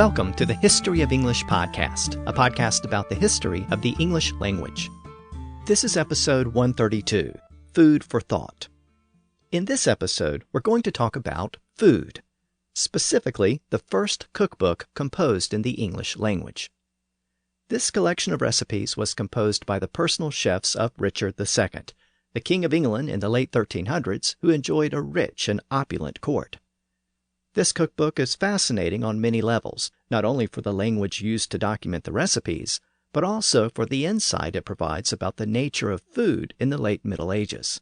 Welcome to the History of English podcast, a podcast about the history of the English language. This is episode 132, Food for Thought. In this episode, we're going to talk about food, specifically the first cookbook composed in the English language. This collection of recipes was composed by the personal chefs of Richard II, the King of England in the late 1300s, who enjoyed a rich and opulent court. This cookbook is fascinating on many levels, not only for the language used to document the recipes, but also for the insight it provides about the nature of food in the late Middle Ages.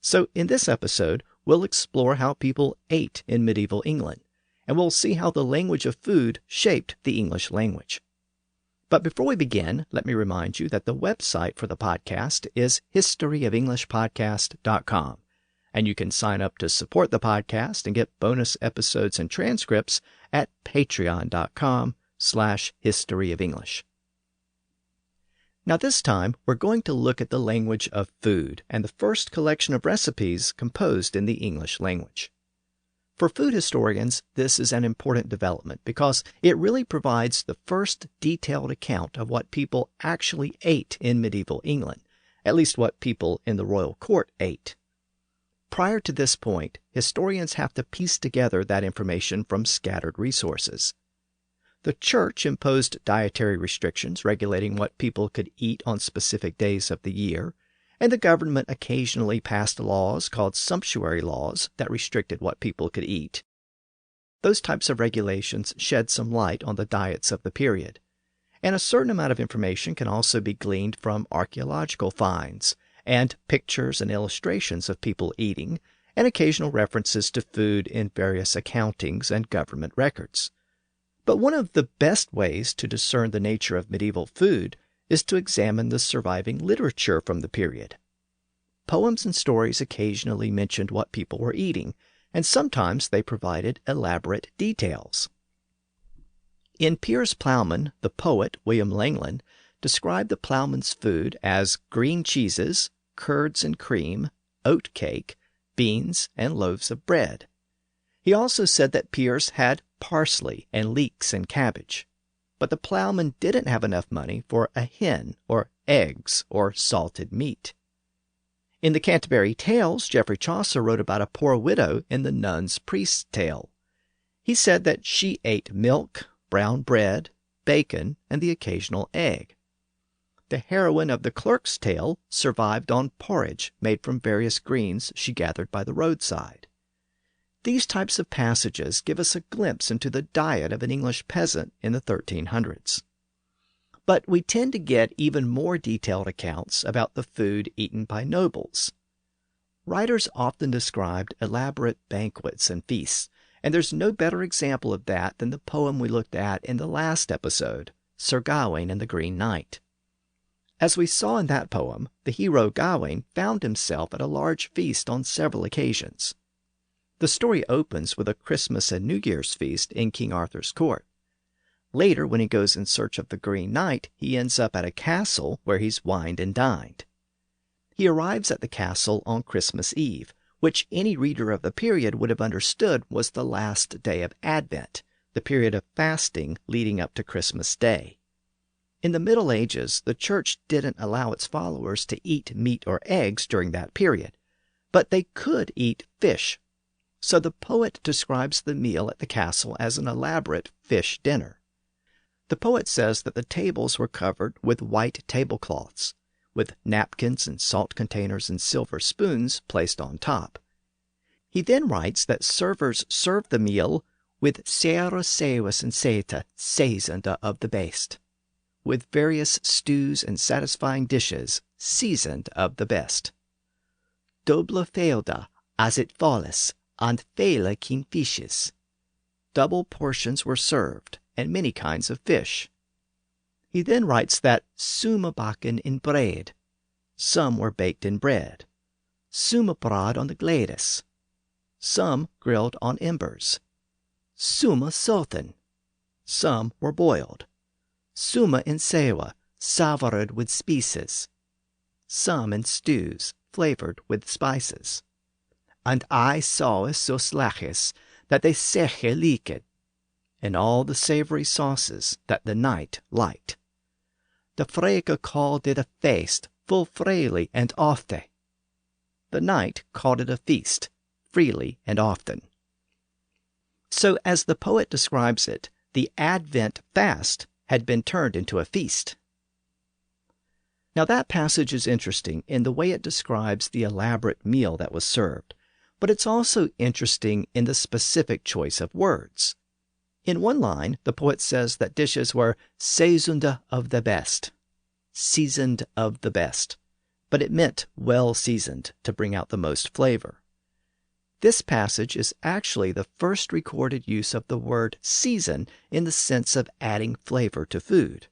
So in this episode, we'll explore how people ate in medieval England, and we'll see how the language of food shaped the English language. But before we begin, let me remind you that the website for the podcast is historyofenglishpodcast.com. And you can sign up to support the podcast and get bonus episodes and transcripts at patreon.com/historyoфenglish. Now this time, we're going to look at the language of food and the first collection of recipes composed in the English language. For food historians, this is an important development because it really provides the first detailed account of what people actually ate in medieval England, at least what people in the royal court ate. Prior to this point, historians have to piece together that information from scattered resources. The Church imposed dietary restrictions regulating what people could eat on specific days of the year, and the government occasionally passed laws called sumptuary laws that restricted what people could eat. Those types of regulations shed some light on the diets of the period, and a certain amount of information can also be gleaned from archaeological finds, and pictures and illustrations of people eating, and occasional references to food in various accountings and government records. But one of the best ways to discern the nature of medieval food is to examine the surviving literature from the period. Poems and stories occasionally mentioned what people were eating, and sometimes they provided elaborate details. In Piers Plowman, the poet William Langland described the ploughman's food as green cheeses, curds and cream, oat cake, beans, and loaves of bread. He also said that Piers had parsley and leeks and cabbage, but the ploughman didn't have enough money for a hen or eggs or salted meat. In the Canterbury Tales, Geoffrey Chaucer wrote about a poor widow in the Nun's Priest's Tale. He said that she ate milk, brown bread, bacon, and the occasional egg. The heroine of the Clerk's Tale survived on porridge made from various greens she gathered by the roadside. These types of passages give us a glimpse into the diet of an English peasant in the 1300s. But we tend to get even more detailed accounts about the food eaten by nobles. Writers often described elaborate banquets and feasts, and there's no better example of that than the poem we looked at in the last episode, Sir Gawain and the Green Knight. As we saw in that poem, the hero Gawain found himself at a large feast on several occasions. The story opens with a Christmas and New Year's feast in King Arthur's court. Later, when he goes in search of the Green Knight, he ends up at a castle where he's wined and dined. He arrives at the castle on Christmas Eve, which any reader of the period would have understood was the last day of Advent, the period of fasting leading up to Christmas Day. In the Middle Ages, the Church didn't allow its followers to eat meat or eggs during that period, but they could eat fish. So the poet describes the meal at the castle as an elaborate fish dinner. The poet says that the tables were covered with white tablecloths, with napkins and salt containers and silver spoons placed on top. He then writes that servers served the meal with saor sewas and seta seasoned of the best, with various stews and satisfying dishes seasoned of the best. Double feoda as it fallis, and fele keen fishes. Double portions were served, and many kinds of fish. He then writes that summa bakken in bread. Some were baked in bread. Summa brod on the gladys. Some grilled on embers. Summa sultan. Some were boiled. Summa in sewa, savoured with spices. Some in stews, flavored with spices. And I saw so slaches that they seche leaked, and all the savory sauces that the knight liked. The freke called it a feast full freely and ofte. The knight called it a feast, freely and often. So, as the poet describes it, the Advent fast had been turned into a feast. Now that passage is interesting in the way it describes the elaborate meal that was served, but it's also interesting in the specific choice of words. In one line, the poet says that dishes were seasoned of the best, but it meant well seasoned to bring out the most flavor. This passage is actually the first recorded use of the word season in the sense of adding flavor to food.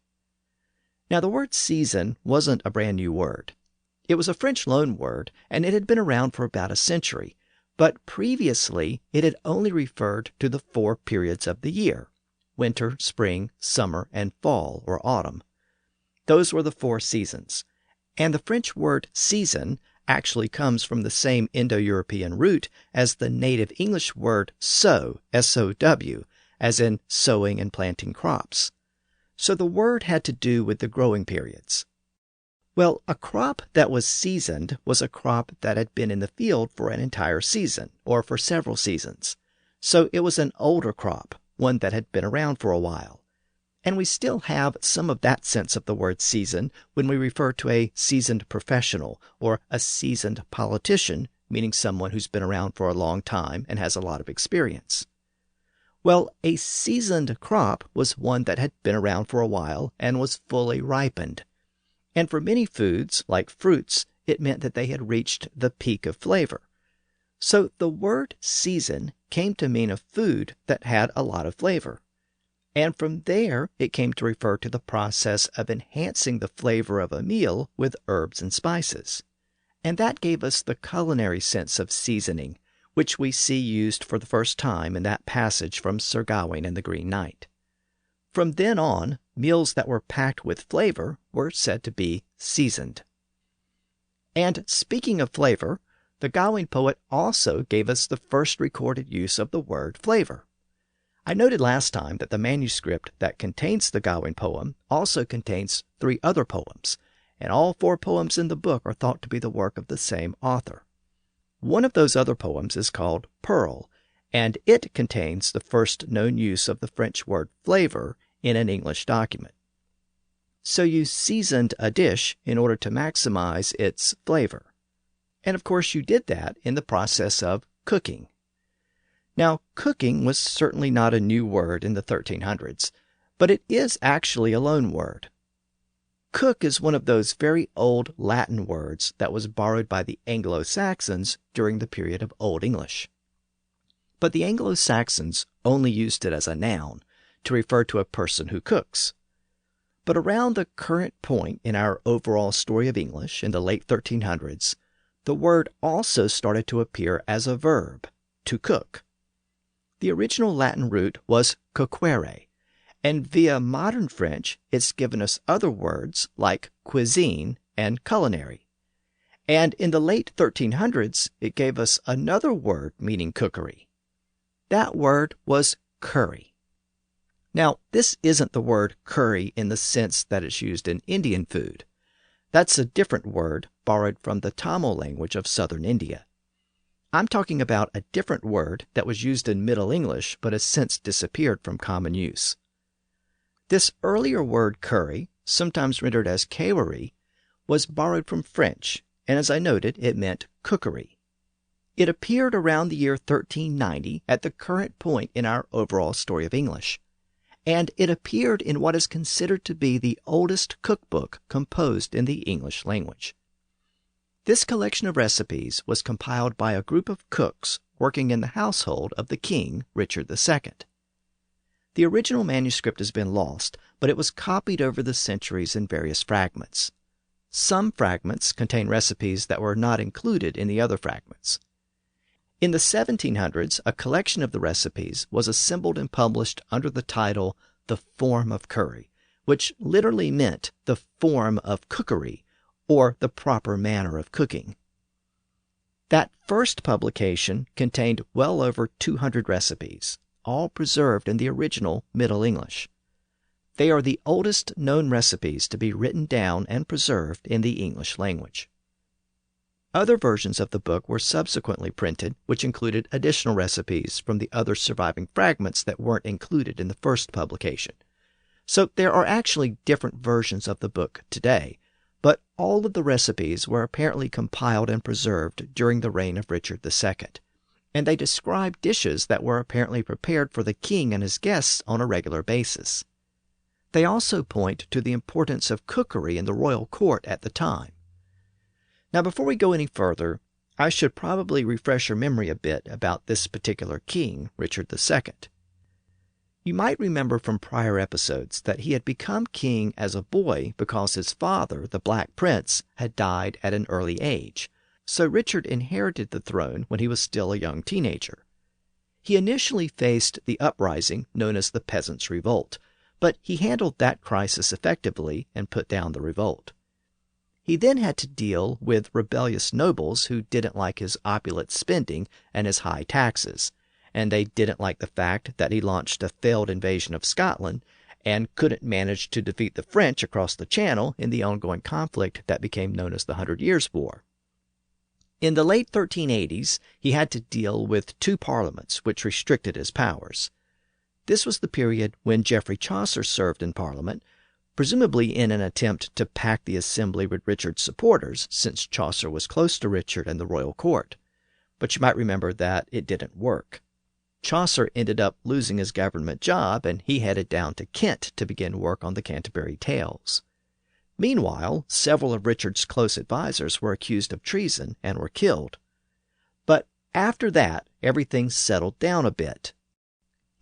Now, the word season wasn't a brand new word. It was a French loan word, and it had been around for about a century, but previously it had only referred to the 4 periods of the year: winter, spring, summer, and fall or autumn. Those were the 4 seasons, and the French word season actually comes from the same Indo-European root as the native English word sow, S-O-W, as in sowing and planting crops. So the word had to do with the growing periods. Well, a crop that was seasoned was a crop that had been in the field for an entire season, or for several seasons. So it was an older crop, one that had been around for a while. And we still have some of that sense of the word season when we refer to a seasoned professional or a seasoned politician, meaning someone who's been around for a long time and has a lot of experience. Well, a seasoned crop was one that had been around for a while and was fully ripened. And for many foods, like fruits, it meant that they had reached the peak of flavor. So the word season came to mean a food that had a lot of flavor. And from there, it came to refer to the process of enhancing the flavor of a meal with herbs and spices. And that gave us the culinary sense of seasoning, which we see used for the first time in that passage from Sir Gawain and the Green Knight. From then on, meals that were packed with flavor were said to be seasoned. And speaking of flavor, the Gawain poet also gave us the first recorded use of the word flavor. I noted last time that the manuscript that contains the Gawain poem also contains 3 other poems, and all 4 poems in the book are thought to be the work of the same author. One of those other poems is called Pearl, and it contains the first known use of the French word flavor in an English document. So you seasoned a dish in order to maximize its flavor. And of course you did that in the process of cooking. Now, cooking was certainly not a new word in the 1300s, but it is actually a loan word. Cook is one of those very old Latin words that was borrowed by the Anglo-Saxons during the period of Old English. But the Anglo-Saxons only used it as a noun to refer to a person who cooks. But around the current point in our overall story of English in the late 1300s, the word also started to appear as a verb, to cook. The original Latin root was coquere, and via modern French, it's given us other words like cuisine and culinary. And in the late 1300s, it gave us another word meaning cookery. That word was curry. Now, this isn't the word curry in the sense that it's used in Indian food. That's a different word borrowed from the Tamil language of southern India. I'm talking about a different word that was used in Middle English but has since disappeared from common use. This earlier word curry, sometimes rendered as kewari, was borrowed from French, and as I noted, it meant cookery. It appeared around the year 1390 at the current point in our overall story of English, and it appeared in what is considered to be the oldest cookbook composed in the English language. This collection of recipes was compiled by a group of cooks working in the household of the king, Richard II. The original manuscript has been lost, but it was copied over the centuries in various fragments. Some fragments contain recipes that were not included in the other fragments. In the 1700s, a collection of the recipes was assembled and published under the title The Forme of Cury, which literally meant the form of cookery, or the proper manner of cooking. That first publication contained well over 200 recipes, all preserved in the original Middle English. They are the oldest known recipes to be written down and preserved in the English language. Other versions of the book were subsequently printed, which included additional recipes from the other surviving fragments that weren't included in the first publication. So there are actually different versions of the book today, but all of the recipes were apparently compiled and preserved during the reign of Richard II, and they describe dishes that were apparently prepared for the king and his guests on a regular basis. They also point to the importance of cookery in the royal court at the time. Now, before we go any further, I should probably refresh your memory a bit about this particular king, Richard II. You might remember from prior episodes that he had become king as a boy because his father, the Black Prince, had died at an early age, so Richard inherited the throne when he was still a young teenager. He initially faced the uprising known as the Peasants' Revolt, but he handled that crisis effectively and put down the revolt. He then had to deal with rebellious nobles who didn't like his opulent spending and his high taxes, and they didn't like the fact that he launched a failed invasion of Scotland and couldn't manage to defeat the French across the Channel in the ongoing conflict that became known as the 100 Years' War. In the late 1380s, he had to deal with two parliaments which restricted his powers. This was the period when Geoffrey Chaucer served in Parliament, presumably in an attempt to pack the assembly with Richard's supporters, since Chaucer was close to Richard and the royal court. But you might remember that it didn't work. Chaucer ended up losing his government job, and he headed down to Kent to begin work on the Canterbury Tales. Meanwhile, several of Richard's close advisors were accused of treason and were killed. But after that, everything settled down a bit.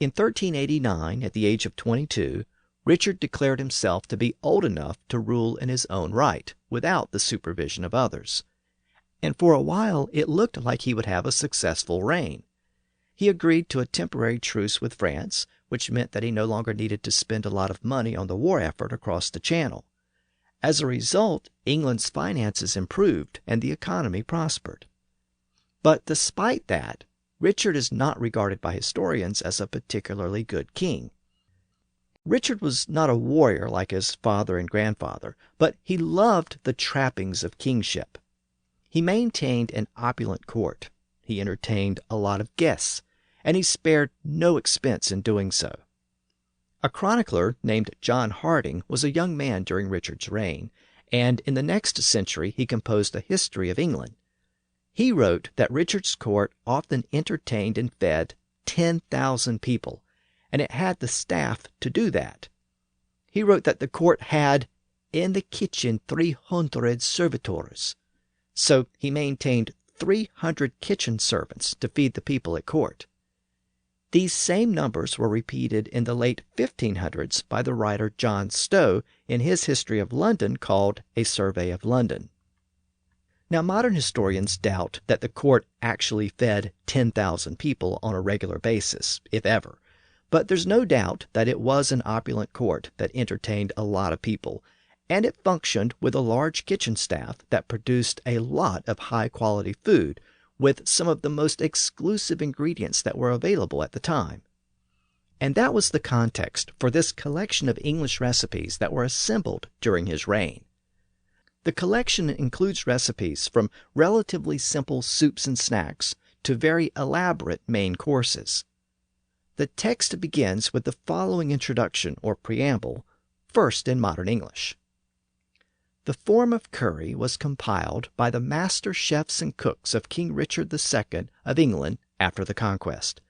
In 1389, at the age of 22, Richard declared himself to be old enough to rule in his own right, without the supervision of others. And for a while, it looked like he would have a successful reign. He agreed to a temporary truce with France, which meant that he no longer needed to spend a lot of money on the war effort across the Channel. As a result, England's finances improved and the economy prospered. But despite that, Richard is not regarded by historians as a particularly good king. Richard was not a warrior like his father and grandfather, but he loved the trappings of kingship. He maintained an opulent court. He entertained a lot of guests, and he spared no expense in doing so. A chronicler named John Harding was a young man during Richard's reign, and in the next century he composed a history of England. He wrote that Richard's court often entertained and fed 10,000 people, and it had the staff to do that. He wrote that the court had in the kitchen 300 servitors, so he maintained 300 kitchen servants to feed the people at court. These same numbers were repeated in the late 1500s by the writer John Stowe in his history of London called A Survey of London. Now, modern historians doubt that the court actually fed 10,000 people on a regular basis, if ever. But there's no doubt that it was an opulent court that entertained a lot of people, and it functioned with a large kitchen staff that produced a lot of high-quality food with some of the most exclusive ingredients that were available at the time. And that was the context for this collection of English recipes that were assembled during his reign. The collection includes recipes from relatively simple soups and snacks to very elaborate main courses. The text begins with the following introduction or preamble, first in modern English. The Forme of Cury was compiled by the master chefs and cooks of King Richard II of England after the conquest,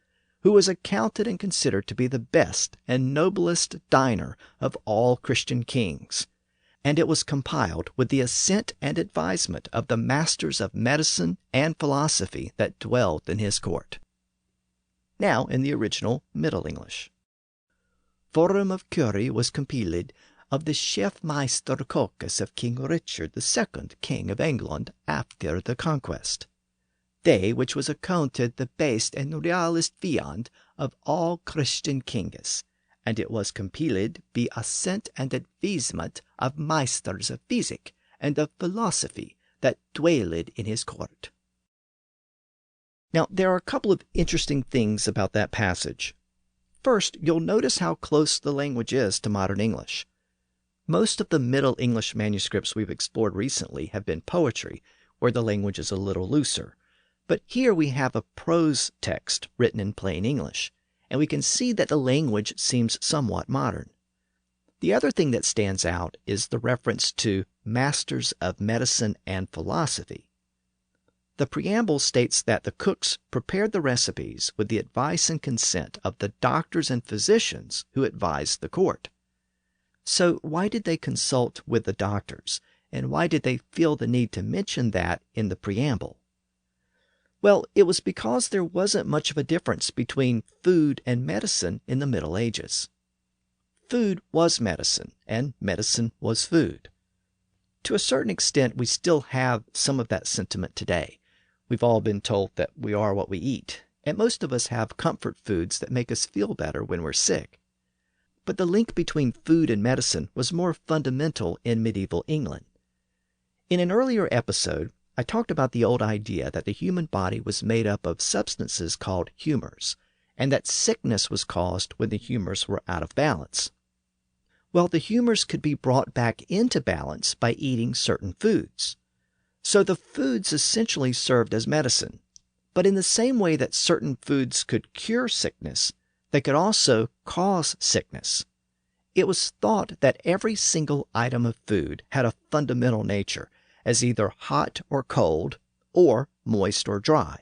who was accounted and considered to be the best and noblest diner of all Christian kings, and it was compiled with the assent and advisement of the masters of medicine and philosophy that dwelled in his court. Now in the original Middle English. Forme of Cury was compiled of the chef-meister cookes of King Richard II, King of England, after the conquest. They which was accounted the best and realest viand of all Christian kings, and it was compiled by assent and advisement of meisters of physic and of philosophy that dwelled in his court. Now, there are a couple of interesting things about that passage. First, you'll notice how close the language is to modern English. Most of the Middle English manuscripts we've explored recently have been poetry, where the language is a little looser. But here we have a prose text written in plain English, and we can see that the language seems somewhat modern. The other thing that stands out is the reference to masters of medicine and philosophy. The preamble states that the cooks prepared the recipes with the advice and consent of the doctors and physicians who advised the court. So why did they consult with the doctors, and why did they feel the need to mention that in the preamble? Well, it was because there wasn't much of a difference between food and medicine in the Middle Ages. Food was medicine, and medicine was food. To a certain extent, we still have some of that sentiment today. We've all been told that we are what we eat, and most of us have comfort foods that make us feel better when we're sick. But the link between food and medicine was more fundamental in medieval England. In an earlier episode, I talked about the old idea that the human body was made up of substances called humors, and that sickness was caused when the humors were out of balance. Well, the humors could be brought back into balance by eating certain foods. So the foods essentially served as medicine. But in the same way that certain foods could cure sickness, they could also cause sickness. It was thought that every single item of food had a fundamental nature, as either hot or cold, or moist or dry.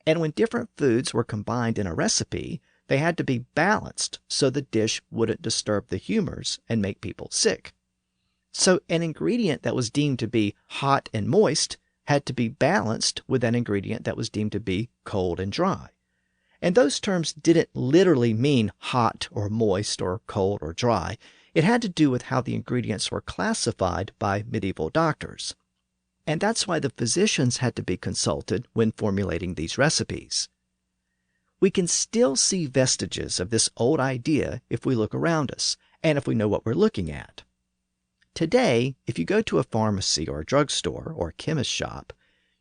And when different foods were combined in a recipe, they had to be balanced so the dish wouldn't disturb the humors and make people sick. So an ingredient that was deemed to be hot and moist had to be balanced with an ingredient that was deemed to be cold and dry. And those terms didn't literally mean hot or moist or cold or dry. It had to do with how the ingredients were classified by medieval doctors. And that's why the physicians had to be consulted when formulating these recipes. We can still see vestiges of this old idea if we look around us, and if we know what we're looking at. Today, if you go to a pharmacy or a drugstore or a chemist shop,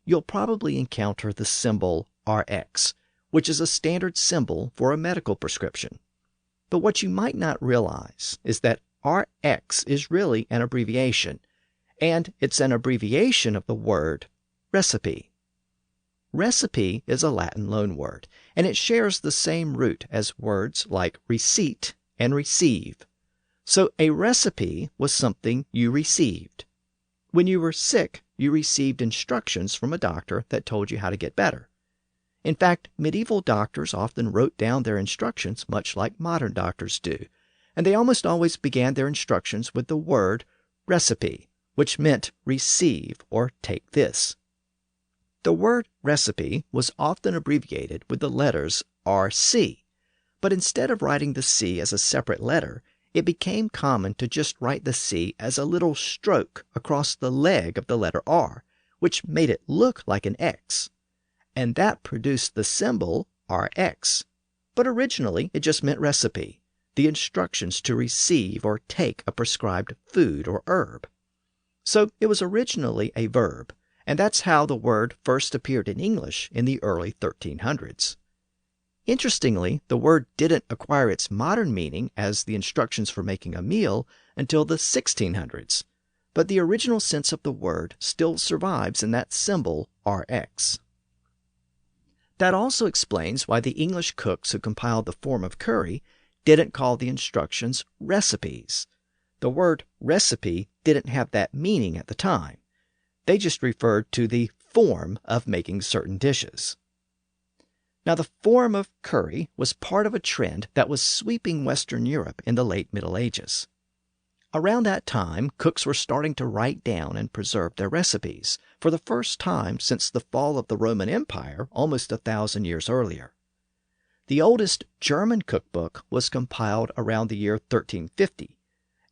you'll probably encounter the symbol RX, which is a standard symbol for a medical prescription. But what you might not realize is that RX is really an abbreviation, and it's an abbreviation of the word recipe. Recipe is a Latin loanword, and it shares the same root as words like receipt and receive. So a recipe was something you received. When you were sick, you received instructions from a doctor that told you how to get better. In fact, medieval doctors often wrote down their instructions much like modern doctors do, and they almost always began their instructions with the word recipe, which meant receive or take this. The word recipe was often abbreviated with the letters RC, but instead of writing the C as a separate letter, it became common to just write the C as a little stroke across the leg of the letter R, which made it look like an X. And that produced the symbol RX. But originally, it just meant recipe, the instructions to receive or take a prescribed food or herb. So it was originally a verb, and that's how the word first appeared in English in the early 1300s. Interestingly, the word didn't acquire its modern meaning as the instructions for making a meal until the 1600s, but the original sense of the word still survives in that symbol RX. That also explains why the English cooks who compiled the Forme of Cury didn't call the instructions recipes. The word recipe didn't have that meaning at the time. They just referred to the form of making certain dishes. Now, the Forme of Cury was part of a trend that was sweeping Western Europe in the late Middle Ages. Around that time, cooks were starting to write down and preserve their recipes, for the first time since the fall of the Roman Empire almost 1,000 years earlier. The oldest German cookbook was compiled around the year 1350,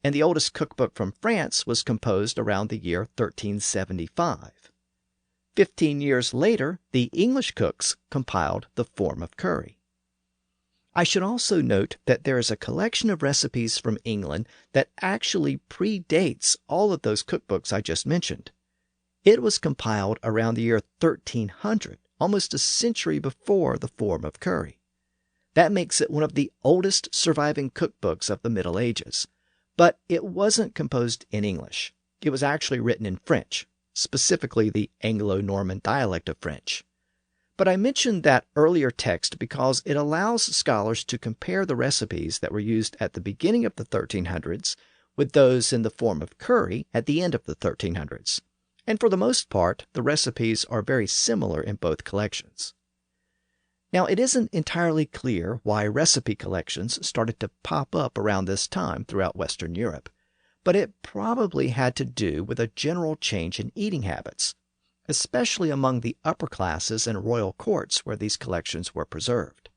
and the oldest cookbook from France was composed around the year 1375. 15 years later, the English cooks compiled the Forme of Cury. I should also note that there is a collection of recipes from England that actually predates all of those cookbooks I just mentioned. It was compiled around the year 1300, almost a century before the Forme of Cury. That makes it one of the oldest surviving cookbooks of the Middle Ages. But it wasn't composed in English. It was actually written in French, specifically the Anglo-Norman dialect of French. But I mentioned that earlier text because it allows scholars to compare the recipes that were used at the beginning of the 1300s with those in the Forme of Cury at the end of the 1300s. And for the most part, the recipes are very similar in both collections. Now, it isn't entirely clear why recipe collections started to pop up around this time throughout Western Europe, but it probably had to do with a general change in eating habits, especially among the upper classes and royal courts where these collections were preserved.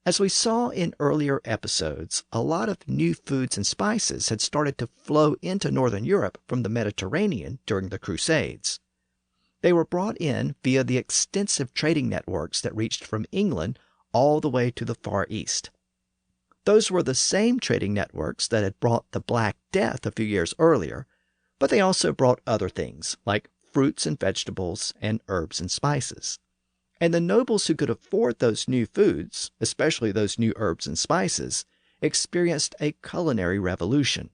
As we saw in earlier episodes, a lot of new foods and spices had started to flow into Northern Europe from the Mediterranean during the Crusades. They were brought in via the extensive trading networks that reached from England all the way to the Far East. Those were the same trading networks that had brought the Black Death a few years earlier, but they also brought other things like fruits and vegetables and herbs and spices. And the nobles who could afford those new foods, especially those new herbs and spices, experienced a culinary revolution.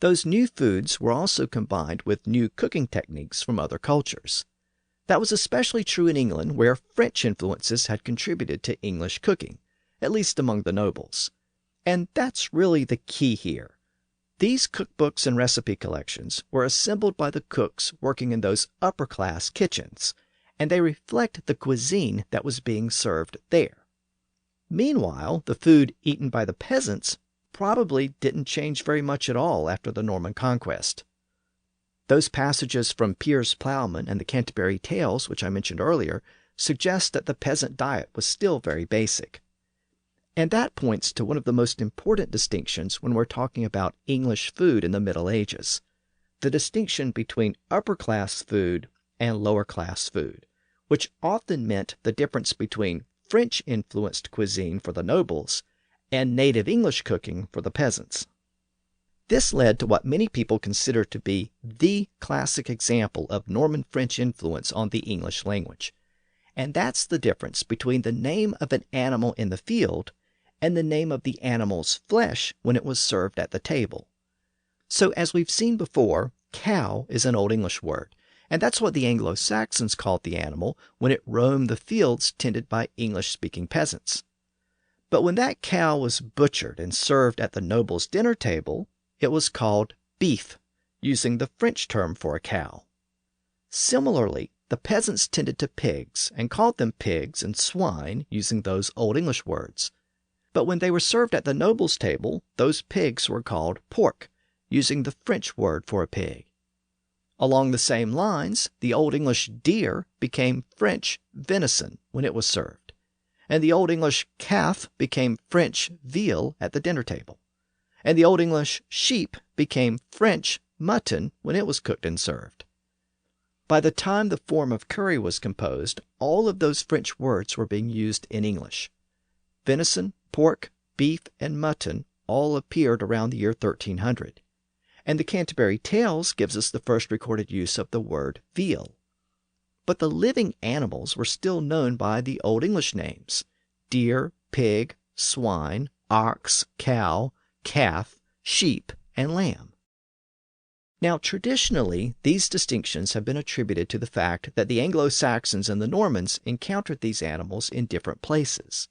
Those new foods were also combined with new cooking techniques from other cultures. That was especially true in England, where French influences had contributed to English cooking, at least among the nobles. And that's really the key here. These cookbooks and recipe collections were assembled by the cooks working in those upper-class kitchens, and they reflect the cuisine that was being served there. Meanwhile, the food eaten by the peasants probably didn't change very much at all after the Norman conquest. Those passages from Piers Plowman and the Canterbury Tales, which I mentioned earlier, suggest that the peasant diet was still very basic. And that points to one of the most important distinctions when we're talking about English food in the Middle Ages, the distinction between upper-class food and lower-class food, which often meant the difference between French-influenced cuisine for the nobles and native English cooking for the peasants. This led to what many people consider to be the classic example of Norman French influence on the English language. And that's the difference between the name of an animal in the field and the name of the animal's flesh when it was served at the table. So as we've seen before, cow is an Old English word, and that's what the Anglo-Saxons called the animal when it roamed the fields tended by English-speaking peasants. But when that cow was butchered and served at the noble's dinner table, it was called beef, using the French term for a cow. Similarly, the peasants tended to pigs and called them pigs and swine, using those Old English words. But when they were served at the noble's table, those pigs were called pork, using the French word for a pig. Along the same lines, the Old English deer became French venison when it was served, and the Old English calf became French veal at the dinner table, and the Old English sheep became French mutton when it was cooked and served. By the time the Forme of Cury was composed, all of those French words were being used in English. Venison, pork, beef, and mutton all appeared around the year 1300, and the Canterbury Tales gives us the first recorded use of the word veal. But the living animals were still known by the Old English names: deer, pig, swine, ox, cow, calf, sheep, and lamb. Now, traditionally, these distinctions have been attributed to the fact that the Anglo-Saxons and the Normans encountered these animals in different places.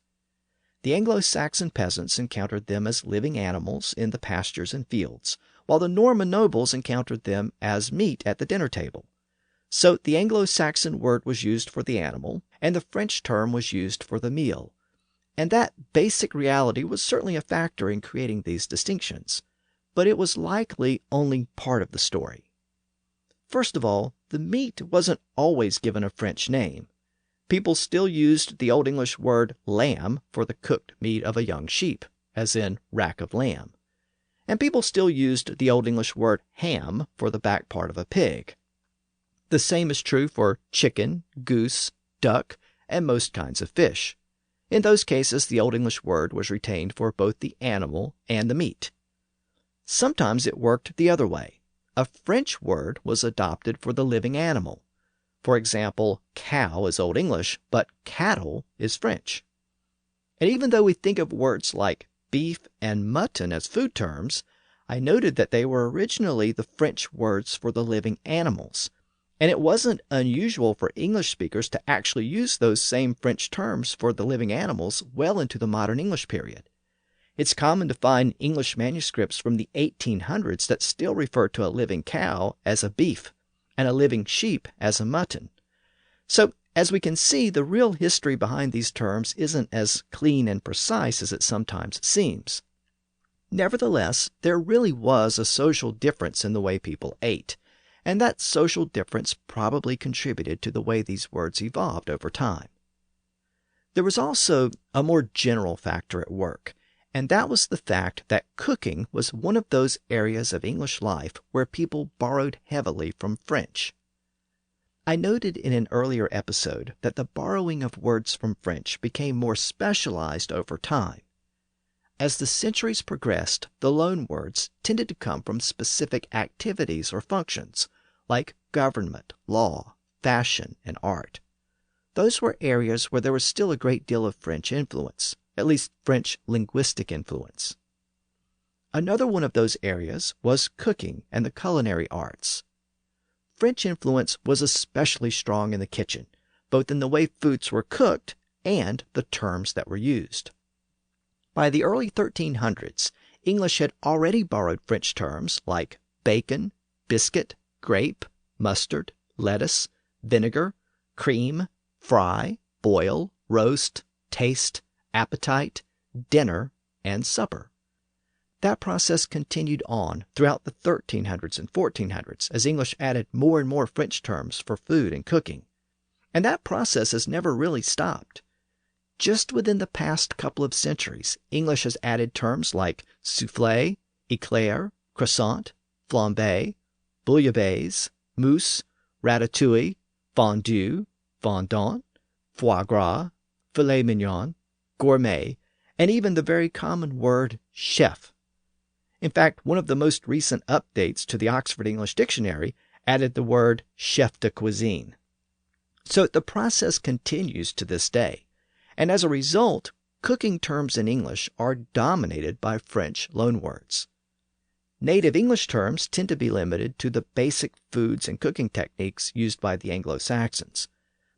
The Anglo-Saxon peasants encountered them as living animals in the pastures and fields, while the Norman nobles encountered them as meat at the dinner table. So the Anglo-Saxon word was used for the animal, and the French term was used for the meal. And that basic reality was certainly a factor in creating these distinctions, but it was likely only part of the story. First of all, the meat wasn't always given a French name. People still used the Old English word lamb for the cooked meat of a young sheep, as in rack of lamb. And people still used the Old English word ham for the back part of a pig. The same is true for chicken, goose, duck, and most kinds of fish. In those cases, the Old English word was retained for both the animal and the meat. Sometimes it worked the other way. A French word was adopted for the living animal. For example, cow is Old English, but cattle is French. And even though we think of words like beef and mutton as food terms, I noted that they were originally the French words for the living animals. And it wasn't unusual for English speakers to actually use those same French terms for the living animals well into the modern English period. It's common to find English manuscripts from the 1800s that still refer to a living cow as a beef and a living sheep as a mutton. So, as we can see, the real history behind these terms isn't as clean and precise as it sometimes seems. Nevertheless, there really was a social difference in the way people ate, and that social difference probably contributed to the way these words evolved over time. There was also a more general factor at work, and that was the fact that cooking was one of those areas of English life where people borrowed heavily from French. I noted in an earlier episode that the borrowing of words from French became more specialized over time. As the centuries progressed, the loanwords tended to come from specific activities or functions, like government, law, fashion, and art. Those were areas where there was still a great deal of French influence, at least French linguistic influence. Another one of those areas was cooking and the culinary arts. French influence was especially strong in the kitchen, both in the way foods were cooked and the terms that were used. By the early 1300s, English had already borrowed French terms like bacon, biscuit, grape, mustard, lettuce, vinegar, cream, fry, boil, roast, taste, appetite, dinner, and supper. That process continued on throughout the 1300s and 1400s as English added more and more French terms for food and cooking. And that process has never really stopped. Just within the past couple of centuries, English has added terms like soufflé, éclair, croissant, flambé, bouillabaisse, mousse, ratatouille, fondue, fondant, foie gras, filet mignon, gourmet, and even the very common word chef. In fact, one of the most recent updates to the Oxford English Dictionary added the word chef de cuisine. So the process continues to this day, and as a result, cooking terms in English are dominated by French loanwords. Native English terms tend to be limited to the basic foods and cooking techniques used by the Anglo-Saxons.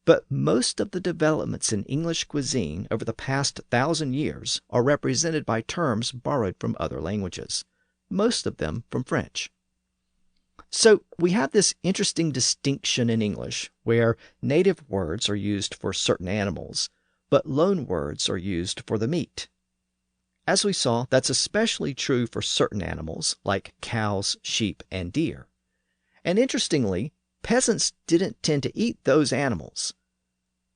But most of the developments in English cuisine over the past 1,000 years are represented by terms borrowed from other languages, most of them from French. So we have this interesting distinction in English where native words are used for certain animals, but loan words are used for the meat. As we saw, that's especially true for certain animals like cows, sheep, and deer. And interestingly, peasants didn't tend to eat those animals.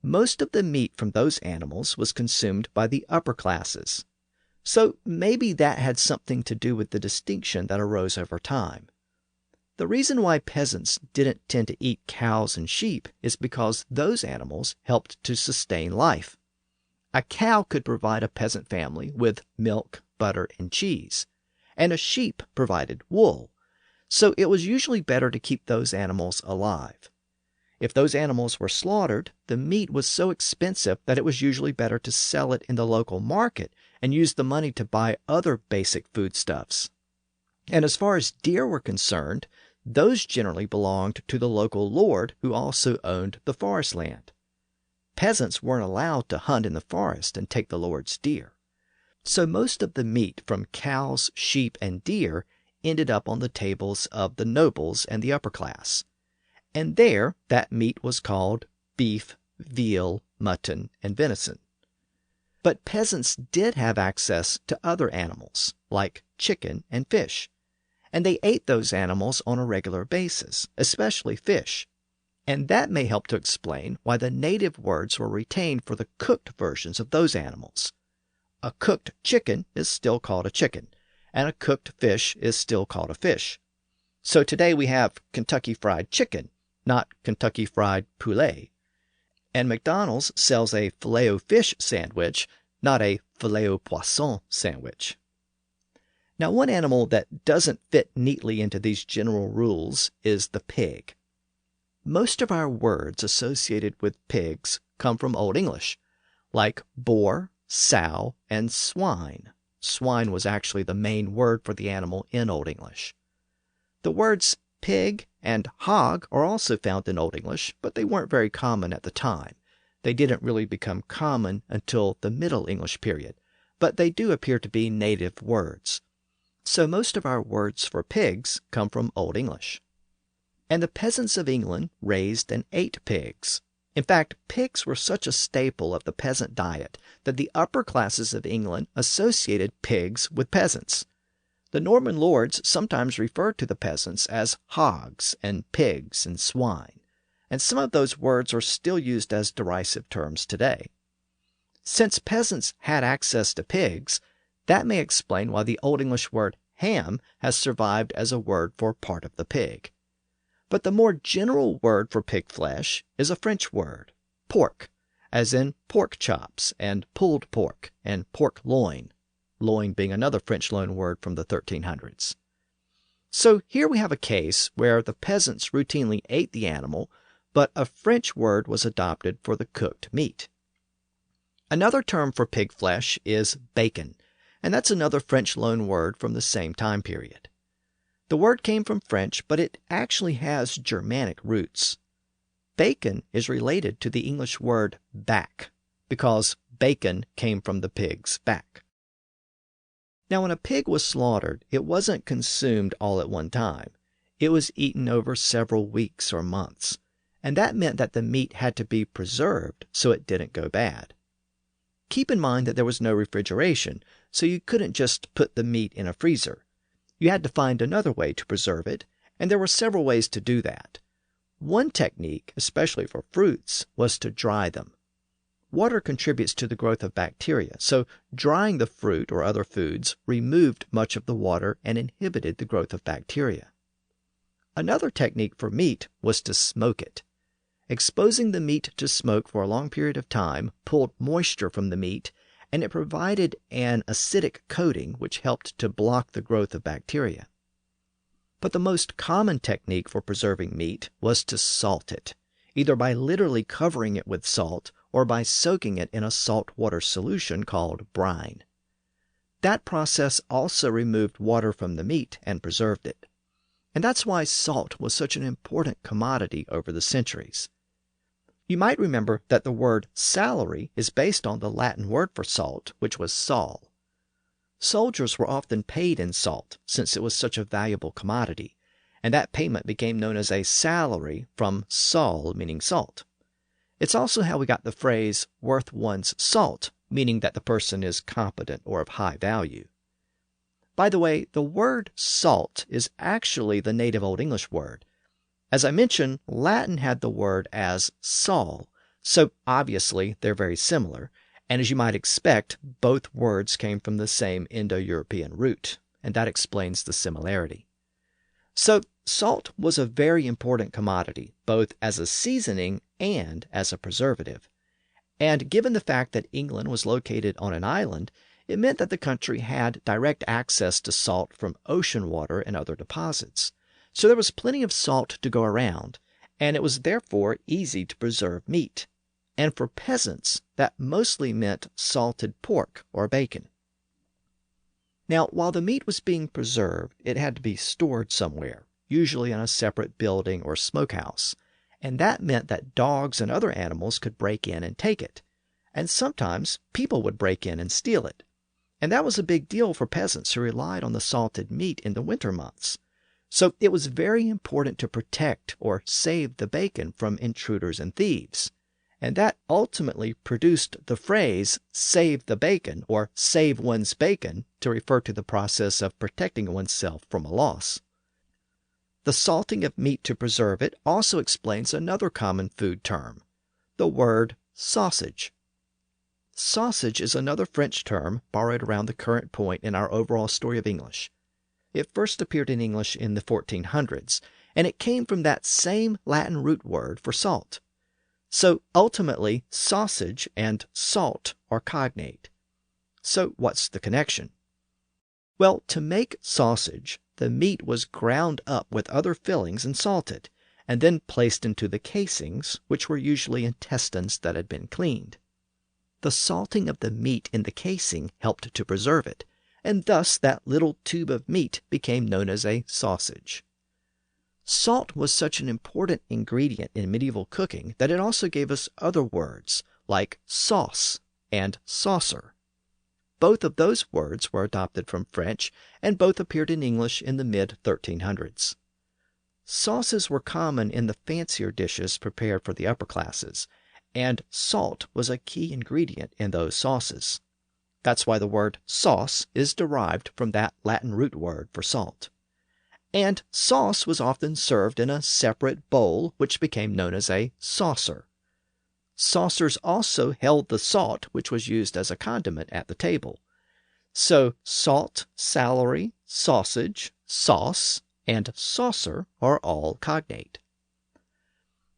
Most of the meat from those animals was consumed by the upper classes. So maybe that had something to do with the distinction that arose over time. The reason why peasants didn't tend to eat cows and sheep is because those animals helped to sustain life. A cow could provide a peasant family with milk, butter, and cheese, and a sheep provided wool. So it was usually better to keep those animals alive. If those animals were slaughtered, the meat was so expensive that it was usually better to sell it in the local market and use the money to buy other basic foodstuffs. And as far as deer were concerned, those generally belonged to the local lord who also owned the forest land. Peasants weren't allowed to hunt in the forest and take the lord's deer. So most of the meat from cows, sheep, and deer ended up on the tables of the nobles and the upper class. And there, that meat was called beef, veal, mutton, and venison. But peasants did have access to other animals, like chicken and fish, and they ate those animals on a regular basis, especially fish. And that may help to explain why the native words were retained for the cooked versions of those animals. A cooked chicken is still called a chicken, and a cooked fish is still called a fish. So today we have Kentucky Fried Chicken, not Kentucky Fried Poulet. And McDonald's sells a filet-o-fish sandwich, not a filet-o-poisson sandwich. Now, one animal that doesn't fit neatly into these general rules is the pig. most of our words associated with pigs come from Old English, like boar, sow, and swine. Swine was actually the main word for the animal in Old English. The words pig and hog are also found in Old English, but they weren't very common at the time. They didn't really become common until the Middle English period, but they do appear to be native words. So most of our words for pigs come from Old English. And the peasants of England raised and ate pigs. In fact, pigs were such a staple of the peasant diet that the upper classes of England associated pigs with peasants. The Norman lords sometimes referred to the peasants as hogs and pigs and swine, and some of those words are still used as derisive terms today. Since peasants had access to pigs, that may explain why the Old English word ham has survived as a word for part of the pig. But the more general word for pig flesh is a French word, pork, as in pork chops and pulled pork and pork loin, loin being another French loan word from the 1300s. So here we have a case where the peasants routinely ate the animal, but a French word was adopted for the cooked meat. Another term for pig flesh is bacon, and that's another French loan word from the same time period. The word came from French, but it actually has Germanic roots. Bacon is related to the English word back, because bacon came from the pig's back. Now, when a pig was slaughtered, it wasn't consumed all at one time. It was eaten over several weeks or months, and that meant that the meat had to be preserved so it didn't go bad. Keep in mind that there was no refrigeration, so you couldn't just put the meat in a freezer. You had to find another way to preserve it, and there were several ways to do that. One technique, especially for fruits, was to dry them. Water contributes to the growth of bacteria, so drying the fruit or other foods removed much of the water and inhibited the growth of bacteria. Another technique for meat was to smoke it. Exposing the meat to smoke for a long period of time pulled moisture from the meat, and it provided an acidic coating which helped to block the growth of bacteria. But the most common technique for preserving meat was to salt it, either by literally covering it with salt or by soaking it in a saltwater solution called brine. That process also removed water from the meat and preserved it. And that's why salt was such an important commodity over the centuries. You might remember that the word salary is based on the Latin word for salt, which was sal. Soldiers were often paid in salt, since it was such a valuable commodity, and that payment became known as a salary from sal, meaning salt. It's also how we got the phrase worth one's salt, meaning that the person is competent or of high value. By the way, the word salt is actually the native Old English word. As I mentioned, Latin had the word as sal, so obviously they're very similar, and as you might expect, both words came from the same Indo-European root, and that explains the similarity. So salt was a very important commodity, both as a seasoning and as a preservative. And given the fact that England was located on an island, it meant that the country had direct access to salt from ocean water and other deposits. So there was plenty of salt to go around, and it was therefore easy to preserve meat. And for peasants, that mostly meant salted pork or bacon. Now, while the meat was being preserved, it had to be stored somewhere, usually in a separate building or smokehouse, and that meant that dogs and other animals could break in and take it. And sometimes people would break in and steal it. And that was a big deal for peasants who relied on the salted meat in the winter months. So it was very important to protect or save the bacon from intruders and thieves. And that ultimately produced the phrase, save the bacon, or save one's bacon, to refer to the process of protecting oneself from a loss. The salting of meat to preserve it also explains another common food term, the word sausage. Sausage is another French term borrowed around the current point in our overall story of English. It first appeared in English in the 1400s, and it came from that same Latin root word for salt. So ultimately, sausage and salt are cognate. So what's the connection? Well, to make sausage, the meat was ground up with other fillings and salted, and then placed into the casings, which were usually intestines that had been cleaned. The salting of the meat in the casing helped to preserve it, and thus that little tube of meat became known as a sausage. Salt was such an important ingredient in medieval cooking that it also gave us other words like sauce and saucer. Both of those words were adopted from French, and both appeared in English in the mid-1300s. Sauces were common in the fancier dishes prepared for the upper classes, and salt was a key ingredient in those sauces. That's why the word sauce is derived from that Latin root word for salt. And sauce was often served in a separate bowl, which became known as a saucer. Saucers also held the salt, which was used as a condiment at the table. So salt, celery, sausage, sauce, and saucer are all cognate.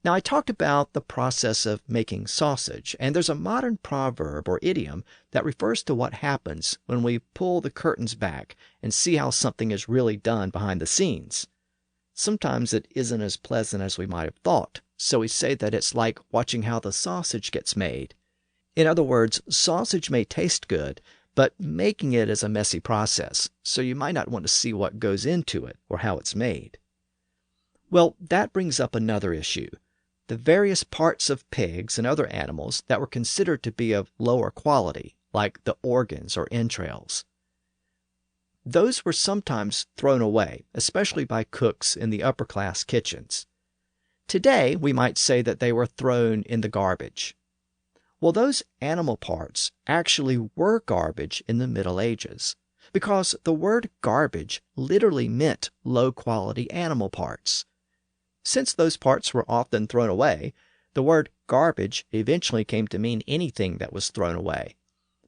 Now, I talked about the process of making sausage, and there's a modern proverb or idiom that refers to what happens when we pull the curtains back and see how something is really done behind the scenes. Sometimes it isn't as pleasant as we might have thought, so we say that it's like watching how the sausage gets made. In other words, sausage may taste good, but making it is a messy process, so you might not want to see what goes into it or how it's made. Well, that brings up another issue. The various parts of pigs and other animals that were considered to be of lower quality, like the organs or entrails. Those were sometimes thrown away, especially by cooks in the upper-class kitchens. Today, we might say that they were thrown in the garbage. Well, those animal parts actually were garbage in the Middle Ages, because the word garbage literally meant low-quality animal parts. Since those parts were often thrown away, the word garbage eventually came to mean anything that was thrown away.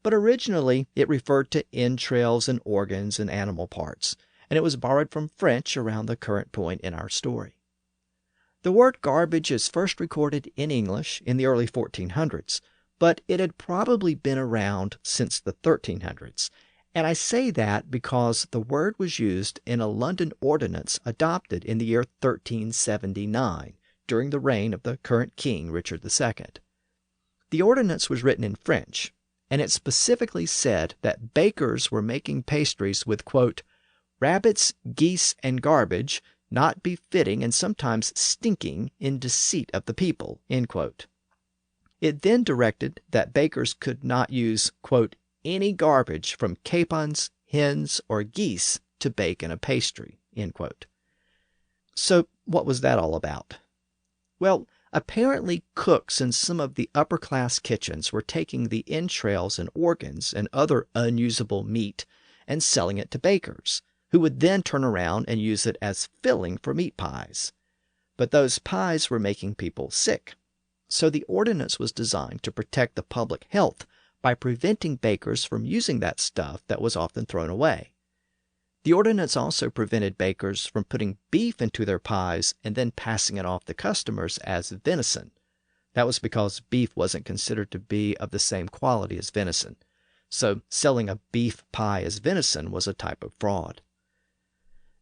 But originally it referred to entrails and organs and animal parts, and it was borrowed from French around the current point in our story. The word garbage is first recorded in English in the early 1400s, but it had probably been around since the 1300s. And I say that because the word was used in a London ordinance adopted in the year 1379, during the reign of the current king, Richard II. The ordinance was written in French, and it specifically said that bakers were making pastries with, quote, rabbits, geese, and garbage, not befitting and sometimes stinking in deceit of the people, end quote. It then directed that bakers could not use, quote, any garbage from capons, hens, or geese to bake in a pastry, end quote. So what was that all about? Well, apparently cooks in some of the upper-class kitchens were taking the entrails and organs and other unusable meat and selling it to bakers, who would then turn around and use it as filling for meat pies. But those pies were making people sick. So the ordinance was designed to protect the public health by preventing bakers from using that stuff that was often thrown away. The ordinance also prevented bakers from putting beef into their pies and then passing it off to customers as venison. That was because beef wasn't considered to be of the same quality as venison. So selling a beef pie as venison was a type of fraud.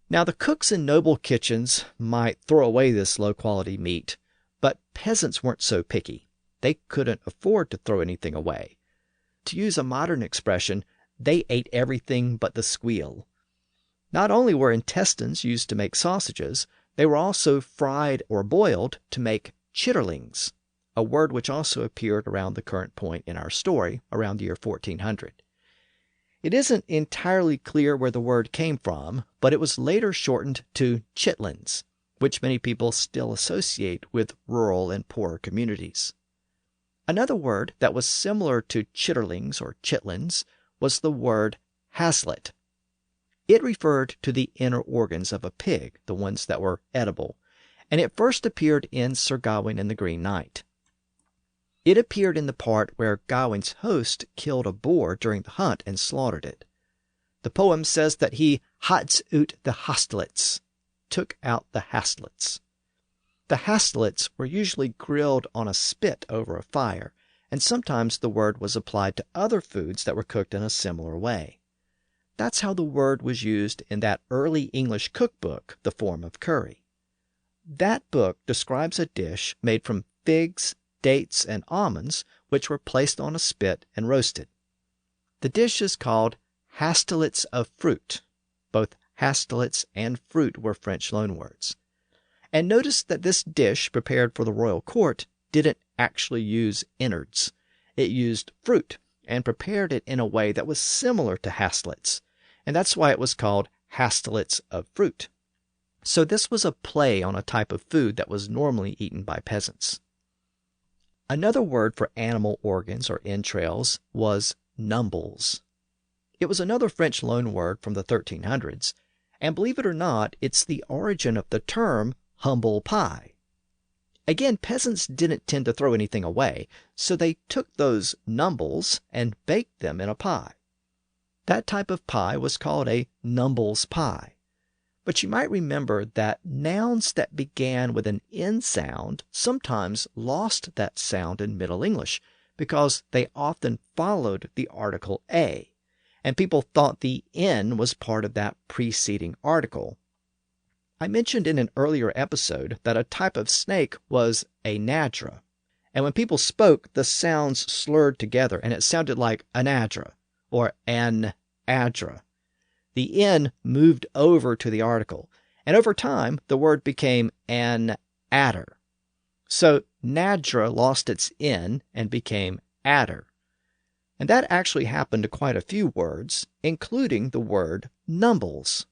Now, the cooks in noble kitchens might throw away this low-quality meat, but peasants weren't so picky. They couldn't afford to throw anything away. To use a modern expression, they ate everything but the squeal. Not only were intestines used to make sausages, they were also fried or boiled to make chitterlings, a word which also appeared around the current point in our story, around the year 1400. It isn't entirely clear where the word came from, but it was later shortened to chitlins, which many people still associate with rural and poorer communities. Another word that was similar to chitterlings or chitlins was the word haslet. It referred to the inner organs of a pig, the ones that were edible, and it first appeared in Sir Gawain and the Green Knight. It appeared in the part where Gawain's host killed a boar during the hunt and slaughtered it. The poem says that he hats ut the hastlets, took out the hastlets. The hastlets were usually grilled on a spit over a fire, and sometimes the word was applied to other foods that were cooked in a similar way. That's how the word was used in that early English cookbook, the Forme of Cury. That book describes a dish made from figs, dates, and almonds, which were placed on a spit and roasted. The dish is called hastelets of fruit. Both hastelets and fruit were French loanwords. And notice that this dish prepared for the royal court didn't actually use innards. It used fruit and prepared it in a way that was similar to hastelets, and that's why it was called hastelets of fruit. So this was a play on a type of food that was normally eaten by peasants. Another word for animal organs or entrails was numbles. It was another French loanword from the 1300s, and believe it or not, it's the origin of the term humble pie. Again, peasants didn't tend to throw anything away, so they took those numbles and baked them in a pie. That type of pie was called a numbles pie. But you might remember that nouns that began with an N sound sometimes lost that sound in Middle English because they often followed the article a, and people thought the N was part of that preceding article. I mentioned in an earlier episode that a type of snake was a nadra, and when people spoke, the sounds slurred together and it sounded like anadra or an adra. The N moved over to the article, and over time, the word became an adder. So nadra lost its N and became adder. And that actually happened to quite a few words, including the word numbles.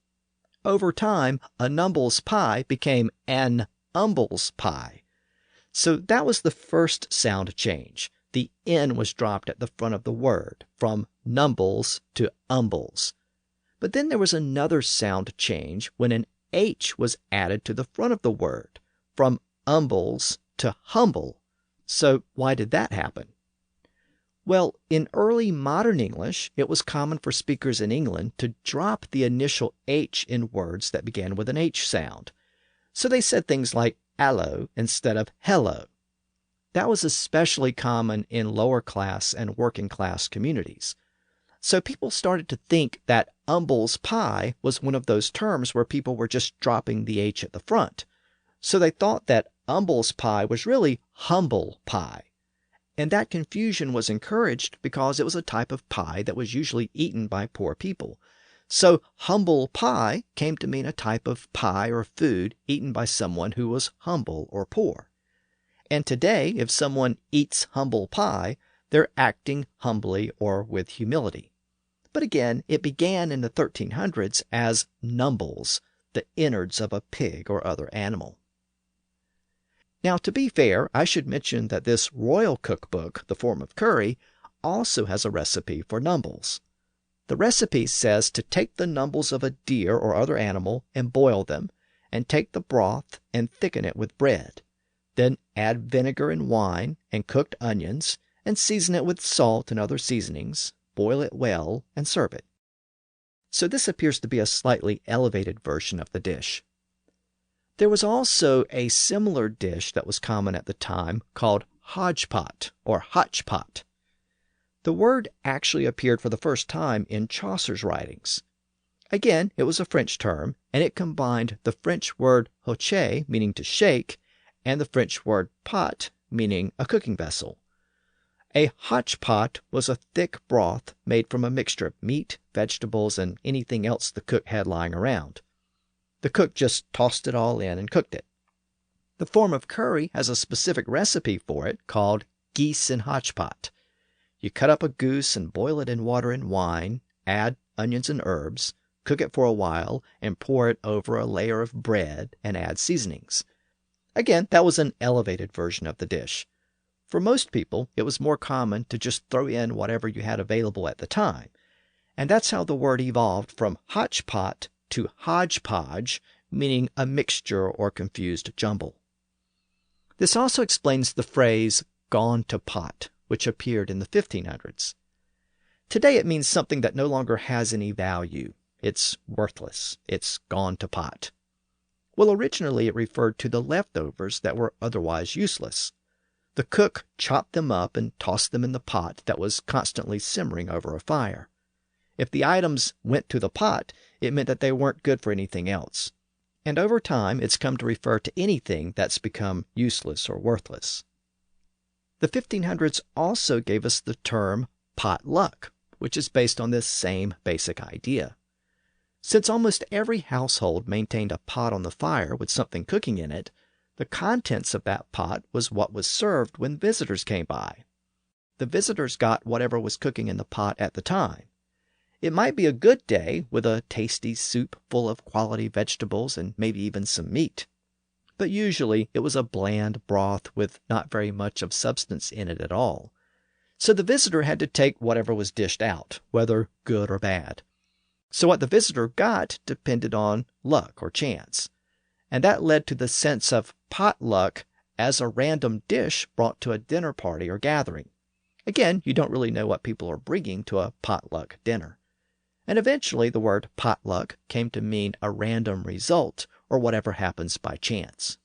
Over time, a numbles pie became an umbles pie. So that was the first sound change. The N was dropped at the front of the word, from numbles to umbles. But then there was another sound change when an H was added to the front of the word, from umbles to humble. So why did that happen? Well, in early modern English, it was common for speakers in England to drop the initial H in words that began with an H sound. So they said things like allo instead of hello. That was especially common in lower class and working class communities. So people started to think that umbles pie was one of those terms where people were just dropping the H at the front. So they thought that umbles pie was really humble pie. And that confusion was encouraged because it was a type of pie that was usually eaten by poor people. So humble pie came to mean a type of pie or food eaten by someone who was humble or poor. And today, if someone eats humble pie, they're acting humbly or with humility. But again, it began in the 1300s as numbles, the innards of a pig or other animal. Now, to be fair, I should mention that this royal cookbook, the Forme of Cury, also has a recipe for numbles. The recipe says to take the numbles of a deer or other animal and boil them, and take the broth and thicken it with bread. Then add vinegar and wine and cooked onions, and season it with salt and other seasonings, boil it well, and serve it. So this appears to be a slightly elevated version of the dish. There was also a similar dish that was common at the time called hodgepot or hotchpot. The word actually appeared for the first time in Chaucer's writings. Again, it was a French term, and it combined the French word hoche, meaning to shake, and the French word pot, meaning a cooking vessel. A hotchpot was a thick broth made from a mixture of meat, vegetables, and anything else the cook had lying around. The cook just tossed it all in and cooked it. The Forme of Cury has a specific recipe for it called geese in hotchpot. You cut up a goose and boil it in water and wine, add onions and herbs, cook it for a while, and pour it over a layer of bread and add seasonings. Again, that was an elevated version of the dish. For most people, it was more common to just throw in whatever you had available at the time. And that's how the word evolved from hotchpot to hodgepodge, meaning a mixture or confused jumble. This also explains the phrase gone to pot, which appeared in the 1500s. Today it means something that no longer has any value. It's worthless. It's gone to pot. Well, originally it referred to the leftovers that were otherwise useless. The cook chopped them up and tossed them in the pot that was constantly simmering over a fire. If the items went to the pot, it meant that they weren't good for anything else. and over time it's come to refer to anything that's become useless or worthless. The 1500s also gave us the term potluck, which is based on this same basic idea. Since almost every household maintained a pot on the fire with something cooking in it, the contents of that pot was what was served when visitors came by. The visitors got whatever was cooking in the pot at the time. It might be a good day with a tasty soup full of quality vegetables and maybe even some meat. But usually it was a bland broth with not very much of substance in it at all. So the visitor had to take whatever was dished out, whether good or bad. So what the visitor got depended on luck or chance. And that led to the sense of potluck as a random dish brought to a dinner party or gathering. Again, you don't really know what people are bringing to a potluck dinner. And eventually the word potluck came to mean a random result or whatever happens by chance.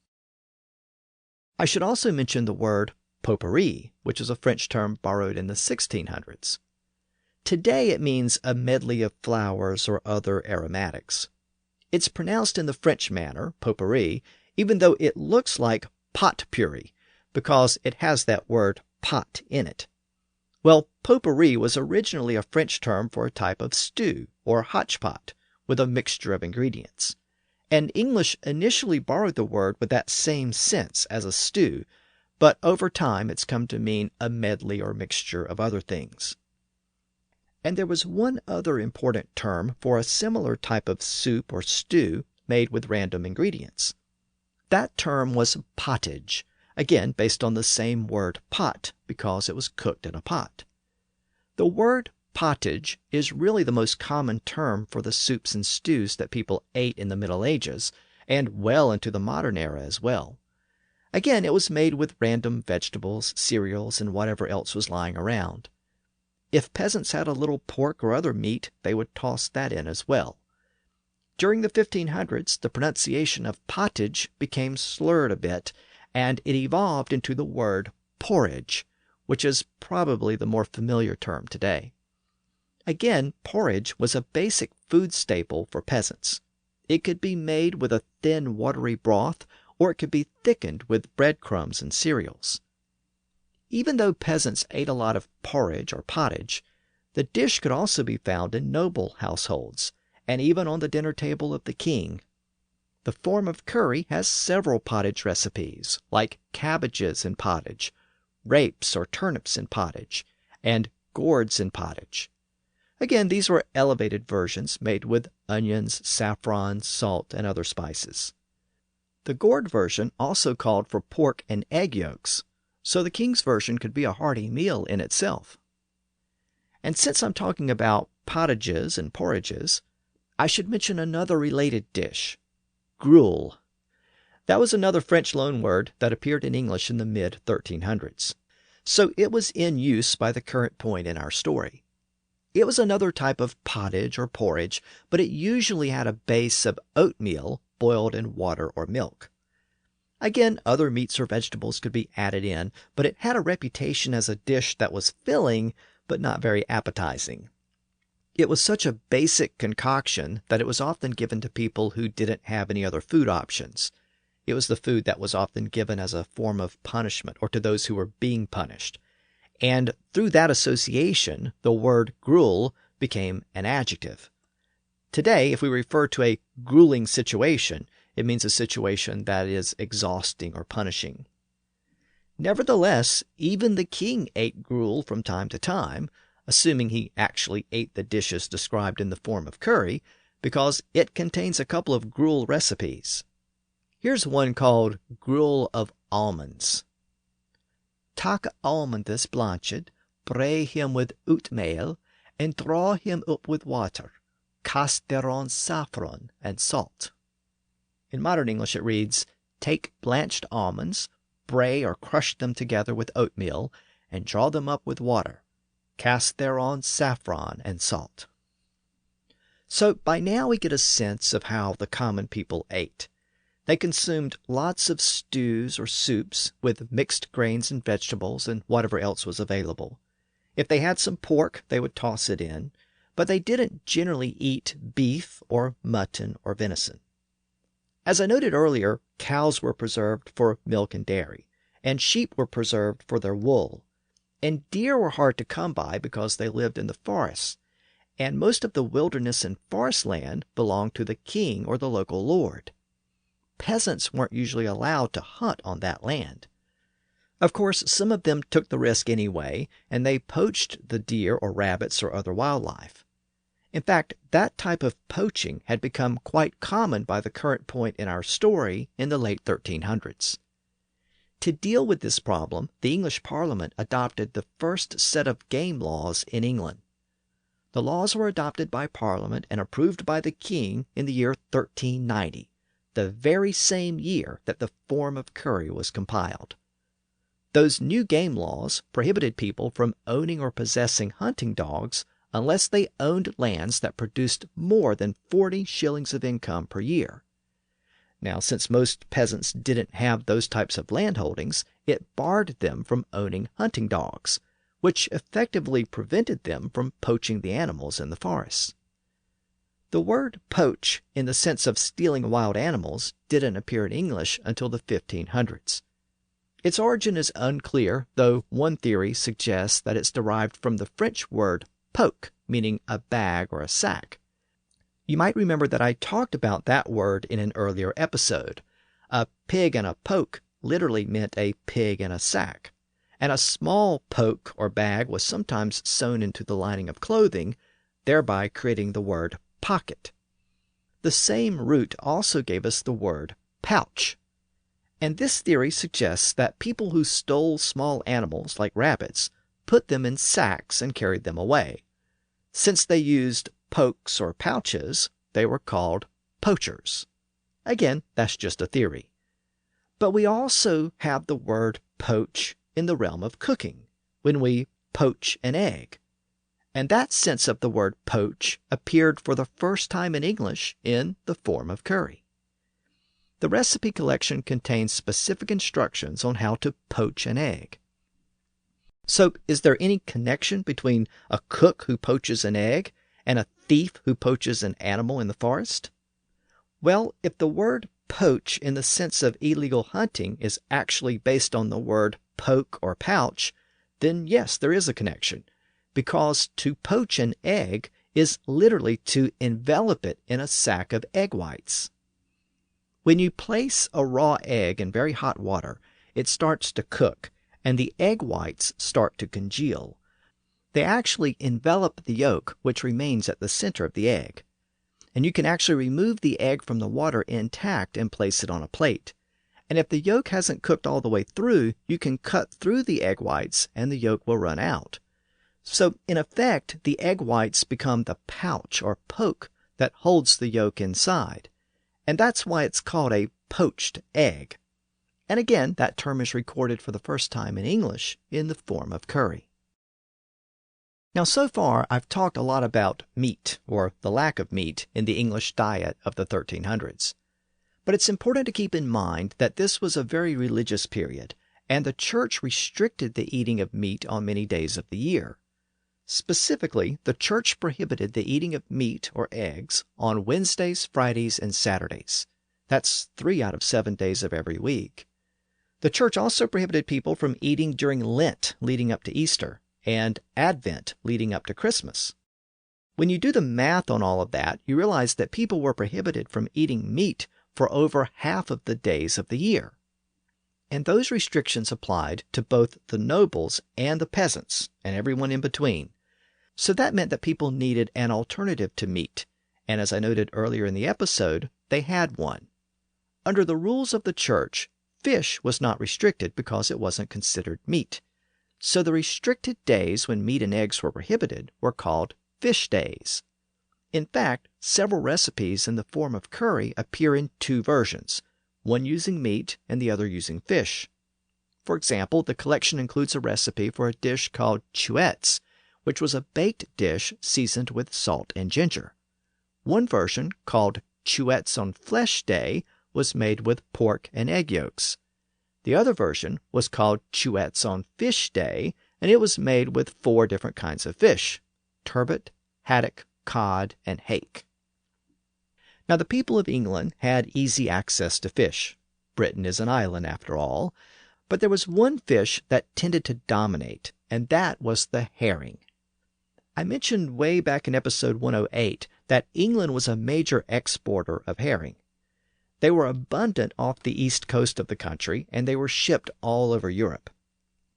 I should also mention the word potpourri, which is a French term borrowed in the 1600s. Today it means a medley of flowers or other aromatics. It's pronounced in the French manner, potpourri, even though it looks like potpourri, because it has that word pot in it. Well, potpourri was originally a French term for a type of stew or hotchpot with a mixture of ingredients. And English initially borrowed the word with that same sense as a stew, but over time it's come to mean a medley or mixture of other things. And there was one other important term for a similar type of soup or stew made with random ingredients. That term was pottage, again based on the same word pot because it was cooked in a pot. The word pottage is really the most common term for the soups and stews that people ate in the Middle Ages and well into the modern era as well. Again, it was made with random vegetables, cereals, and whatever else was lying around. If peasants had a little pork or other meat, they would toss that in as well. During the 1500s, the pronunciation of pottage became slurred a bit, and it evolved into the word porridge, which is probably the more familiar term today. Again, porridge was a basic food staple for peasants. It could be made with a thin, watery broth, or it could be thickened with breadcrumbs and cereals. Even though peasants ate a lot of porridge or pottage, the dish could also be found in noble households, and even on the dinner table of the king. The Forme of Cury has several pottage recipes, like cabbages in pottage, rapes or turnips in pottage, and gourds in pottage. Again, these were elevated versions made with onions, saffron, salt, and other spices. The gourd version also called for pork and egg yolks, so the king's version could be a hearty meal in itself. And since I'm talking about pottages and porridges, I should mention another related dish, gruel. That was another French loanword that appeared in English in the mid-1300s. So it was in use by the current point in our story. It was another type of pottage or porridge, but it usually had a base of oatmeal boiled in water or milk. Again, other meats or vegetables could be added in, but it had a reputation as a dish that was filling, but not very appetizing. It was such a basic concoction that it was often given to people who didn't have any other food options. It was the food that was often given as a form of punishment or to those who were being punished. And through that association, the word gruel became an adjective. Today, if we refer to a grueling situation, it means a situation that is exhausting or punishing. Nevertheless, even the king ate gruel from time to time, assuming he actually ate the dishes described in the Forme of Cury, because it contains a couple of gruel recipes. Here's one called gruel of almonds. Tak almonds blanched, bray him with oatmeal, and draw him up with water. Cast thereon saffron and salt. In modern English it reads, take blanched almonds, bray or crush them together with oatmeal, and draw them up with water. Cast thereon saffron and salt. So by now we get a sense of how the common people ate. They consumed lots of stews or soups with mixed grains and vegetables and whatever else was available. If they had some pork, they would toss it in, but they didn't generally eat beef or mutton or venison. As I noted earlier, cows were preserved for milk and dairy, and sheep were preserved for their wool, and deer were hard to come by because they lived in the forests, and most of the wilderness and forest land belonged to the king or the local lord. Peasants weren't usually allowed to hunt on that land. Of course, some of them took the risk anyway, and they poached the deer or rabbits or other wildlife. In fact, that type of poaching had become quite common by the current point in our story in the late 1300s. To deal with this problem, the English Parliament adopted the first set of game laws in England. The laws were adopted by Parliament and approved by the king in the year 1390, the very same year that the Forme of Cury was compiled. Those new game laws prohibited people from owning or possessing hunting dogs unless they owned lands that produced more than 40 shillings of income per year. Now, since most peasants didn't have those types of landholdings, it barred them from owning hunting dogs, which effectively prevented them from poaching the animals in the forests. The word poach, in the sense of stealing wild animals, didn't appear in English until the 1500s. Its origin is unclear, though one theory suggests that it's derived from the French word poke, meaning a bag or a sack. You might remember that I talked about that word in an earlier episode. A pig in a poke literally meant a pig in a sack, and a small poke or bag was sometimes sewn into the lining of clothing, thereby creating the word pocket. The same root also gave us the word pouch. And this theory suggests that people who stole small animals like rabbits put them in sacks and carried them away. Since they used pokes or pouches, they were called poachers. Again, that's just a theory. But we also have the word poach in the realm of cooking, when we poach an egg. And that sense of the word poach appeared for the first time in English in the Forme of Cury. The recipe collection contains specific instructions on how to poach an egg. So, is there any connection between a cook who poaches an egg and a thief who poaches an animal in the forest? Well, if the word poach in the sense of illegal hunting is actually based on the word poke or pouch, then yes, there is a connection, because to poach an egg is literally to envelop it in a sack of egg whites. When you place a raw egg in very hot water, it starts to cook, and the egg whites start to congeal. They actually envelop the yolk, which remains at the center of the egg. And you can actually remove the egg from the water intact and place it on a plate. And if the yolk hasn't cooked all the way through, you can cut through the egg whites and the yolk will run out. So, in effect, the egg whites become the pouch or poke that holds the yolk inside. And that's why it's called a poached egg. And again, that term is recorded for the first time in English in the Forme of Cury. Now, so far, I've talked a lot about meat, or the lack of meat, in the English diet of the 1300s. But it's important to keep in mind that this was a very religious period, and the church restricted the eating of meat on many days of the year. Specifically, the church prohibited the eating of meat or eggs on Wednesdays, Fridays, and Saturdays. That's 3 out of 7 days of every week. The church also prohibited people from eating during Lent leading up to Easter and Advent leading up to Christmas. When you do the math on all of that, you realize that people were prohibited from eating meat for over half of the days of the year. And those restrictions applied to both the nobles and the peasants and everyone in between. So that meant that people needed an alternative to meat, and as I noted earlier in the episode, they had one. Under the rules of the church, fish was not restricted because it wasn't considered meat. So the restricted days when meat and eggs were prohibited were called fish days. In fact, several recipes in the Forme of Cury appear in 2 versions, one using meat and the other using fish. For example, the collection includes a recipe for a dish called chouettes, which was a baked dish seasoned with salt and ginger. One version, called chouettes on flesh day, was made with pork and egg yolks. The other version was called chouettes on fish day, and it was made with 4 different kinds of fish: turbot, haddock, cod, and hake. Now, the people of England had easy access to fish. Britain is an island, after all. But there was one fish that tended to dominate, and that was the herring. I mentioned way back in episode 108 that England was a major exporter of herring. They were abundant off the east coast of the country, and they were shipped all over Europe.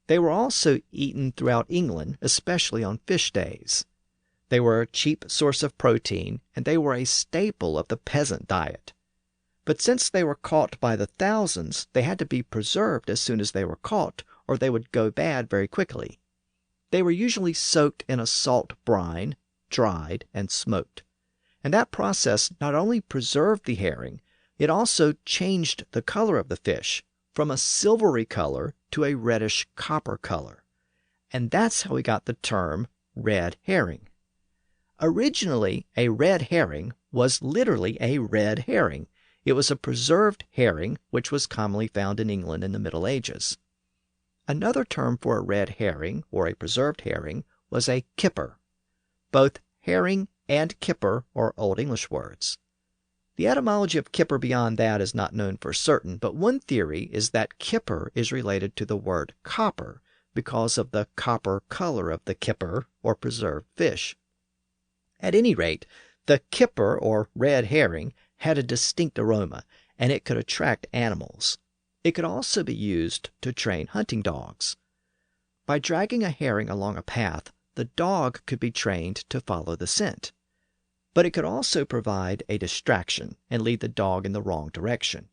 They were also eaten throughout England, especially on fish days. They were a cheap source of protein, and they were a staple of the peasant diet. But since they were caught by the thousands, they had to be preserved as soon as they were caught, or they would go bad very quickly. They were usually soaked in a salt brine, dried, and smoked. And that process not only preserved the herring, it also changed the color of the fish from a silvery color to a reddish copper color. And that's how we got the term red herring. Originally, a red herring was literally a red herring. It was a preserved herring, which was commonly found in England in the Middle Ages. Another term for a red herring, or a preserved herring, was a kipper. Both herring and kipper are Old English words. The etymology of kipper beyond that is not known for certain, but one theory is that kipper is related to the word copper because of the copper color of the kipper, or preserved fish. At any rate, the kipper, or red herring, had a distinct aroma, and it could attract animals. It could also be used to train hunting dogs. By dragging a herring along a path, the dog could be trained to follow the scent. But it could also provide a distraction and lead the dog in the wrong direction.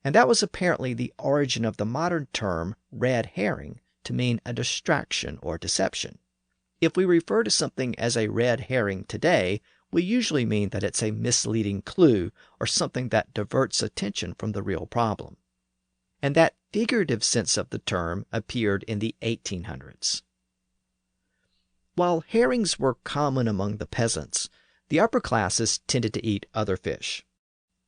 And that was apparently the origin of the modern term red herring, to mean a distraction or deception. If we refer to something as a red herring today, we usually mean that it's a misleading clue or something that diverts attention from the real problem. And that figurative sense of the term appeared in the 1800s. While herrings were common among the peasants, the upper classes tended to eat other fish.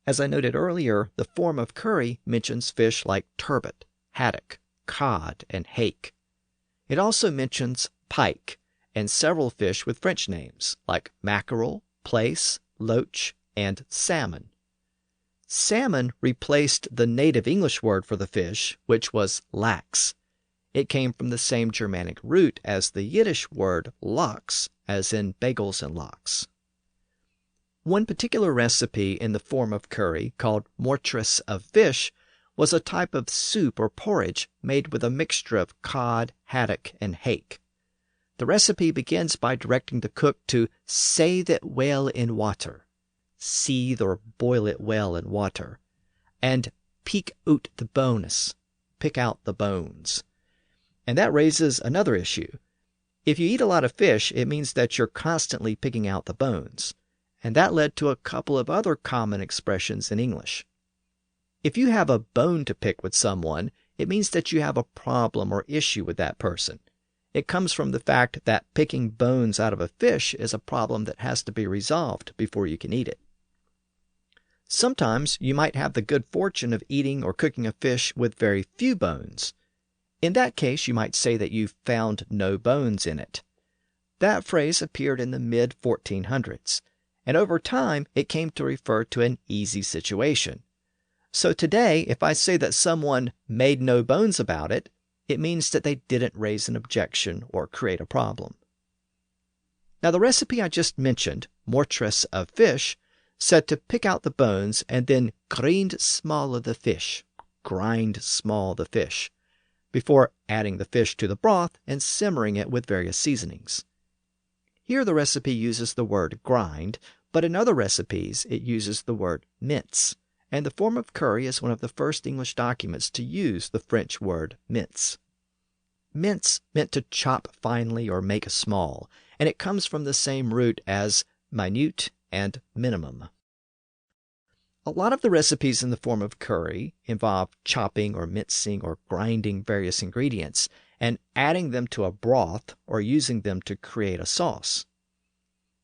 As I noted earlier, the Forme of Cury mentions fish like turbot, haddock, cod, and hake. It also mentions pike and several fish with French names like mackerel, plaice, loach, and salmon. Salmon replaced the native English word for the fish, which was lax. It came from the same Germanic root as the Yiddish word lox, as in bagels and lox. One particular recipe in the Forme of Cury, called mortress of fish, was a type of soup or porridge made with a mixture of cod, haddock, and hake. The recipe begins by directing the cook to seethe it well in water, seethe or boil it well in water, and pick out the bones, pick out the bones. And that raises another issue. If you eat a lot of fish, it means that you're constantly picking out the bones. And that led to a couple of other common expressions in English. If you have a bone to pick with someone, it means that you have a problem or issue with that person. It comes from the fact that picking bones out of a fish is a problem that has to be resolved before you can eat it. Sometimes you might have the good fortune of eating or cooking a fish with very few bones. In that case, you might say that you found no bones in it. That phrase appeared in the mid-1400s. And over time, it came to refer to an easy situation. So today, if I say that someone made no bones about it, it means that they didn't raise an objection or create a problem. Now, the recipe I just mentioned, mortress of fish, said to pick out the bones and then grind small the fish, before adding the fish to the broth and simmering it with various seasonings. Here the recipe uses the word grind, but in other recipes it uses the word mince, and the Forme of Cury is one of the first English documents to use the French word mince. Mince meant to chop finely or make small, and it comes from the same root as minute and minimum. A lot of the recipes in the Forme of Cury involve chopping or mincing or grinding various ingredients and adding them to a broth or using them to create a sauce.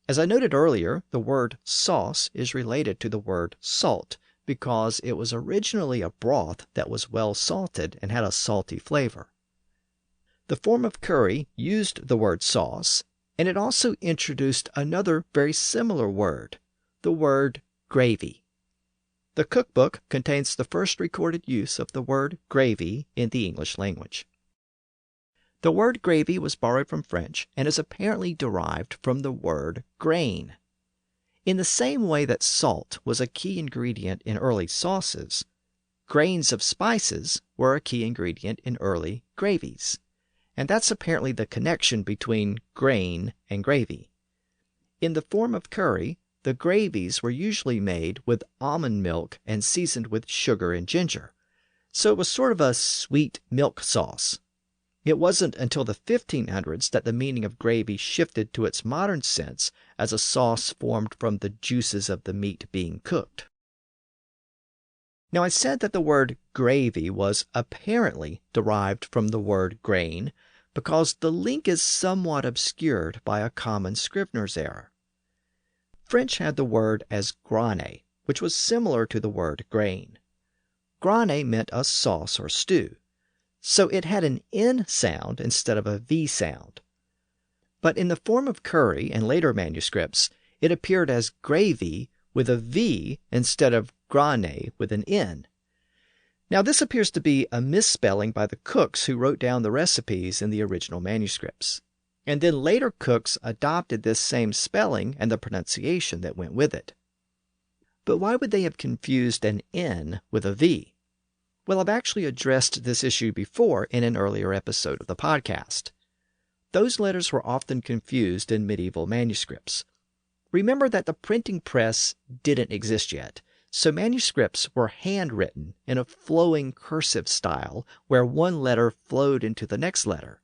As I noted earlier, the word sauce is related to the word salt because it was originally a broth that was well salted and had a salty flavor. The Forme of Cury used the word sauce, and it also introduced another very similar word, the word gravy. The cookbook contains the first recorded use of the word gravy in the English language. The word gravy was borrowed from French and is apparently derived from the word grain. In the same way that salt was a key ingredient in early sauces, grains of spices were a key ingredient in early gravies. And that's apparently the connection between grain and gravy. In the Forme of Cury, the gravies were usually made with almond milk and seasoned with sugar and ginger. So it was sort of a sweet milk sauce. It wasn't until the 1500s that the meaning of gravy shifted to its modern sense as a sauce formed from the juices of the meat being cooked. Now, I said that the word gravy was apparently derived from the word grain because the link is somewhat obscured by a common Scrivener's error. French had the word as graine, which was similar to the word grain. Graine meant a sauce or stew, so it had an N sound instead of a V sound. But in the Forme of Cury and later manuscripts, it appeared as gravy with a V instead of graine with an N. Now, this appears to be a misspelling by the cooks who wrote down the recipes in the original manuscripts. And then later cooks adopted this same spelling and the pronunciation that went with it. But why would they have confused an N with a V? Well, I've actually addressed this issue before in an earlier episode of the podcast. Those letters were often confused in medieval manuscripts. Remember that the printing press didn't exist yet, so manuscripts were handwritten in a flowing cursive style where one letter flowed into the next letter.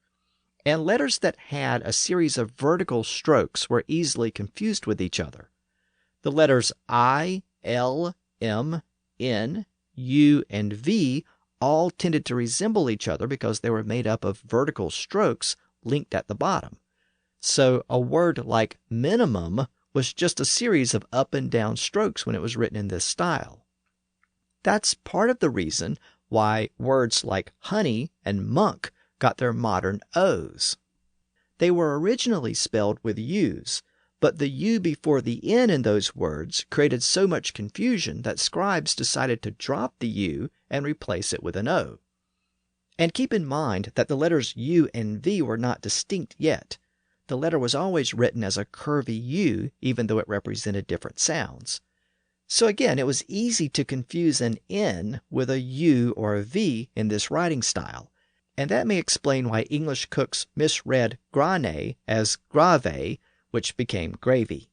And letters that had a series of vertical strokes were easily confused with each other. The letters I, L, M, N, U, and V all tended to resemble each other because they were made up of vertical strokes linked at the bottom. So a word like minimum was just a series of up and down strokes when it was written in this style. That's part of the reason why words like honey and monk got their modern O's. They were originally spelled with U's, but the U before the N in those words created so much confusion that scribes decided to drop the U and replace it with an O. And keep in mind that the letters U and V were not distinct yet. The letter was always written as a curvy U, even though it represented different sounds. So again, it was easy to confuse an N with a U or a V in this writing style. And that may explain why English cooks misread graine as grave, which became gravy.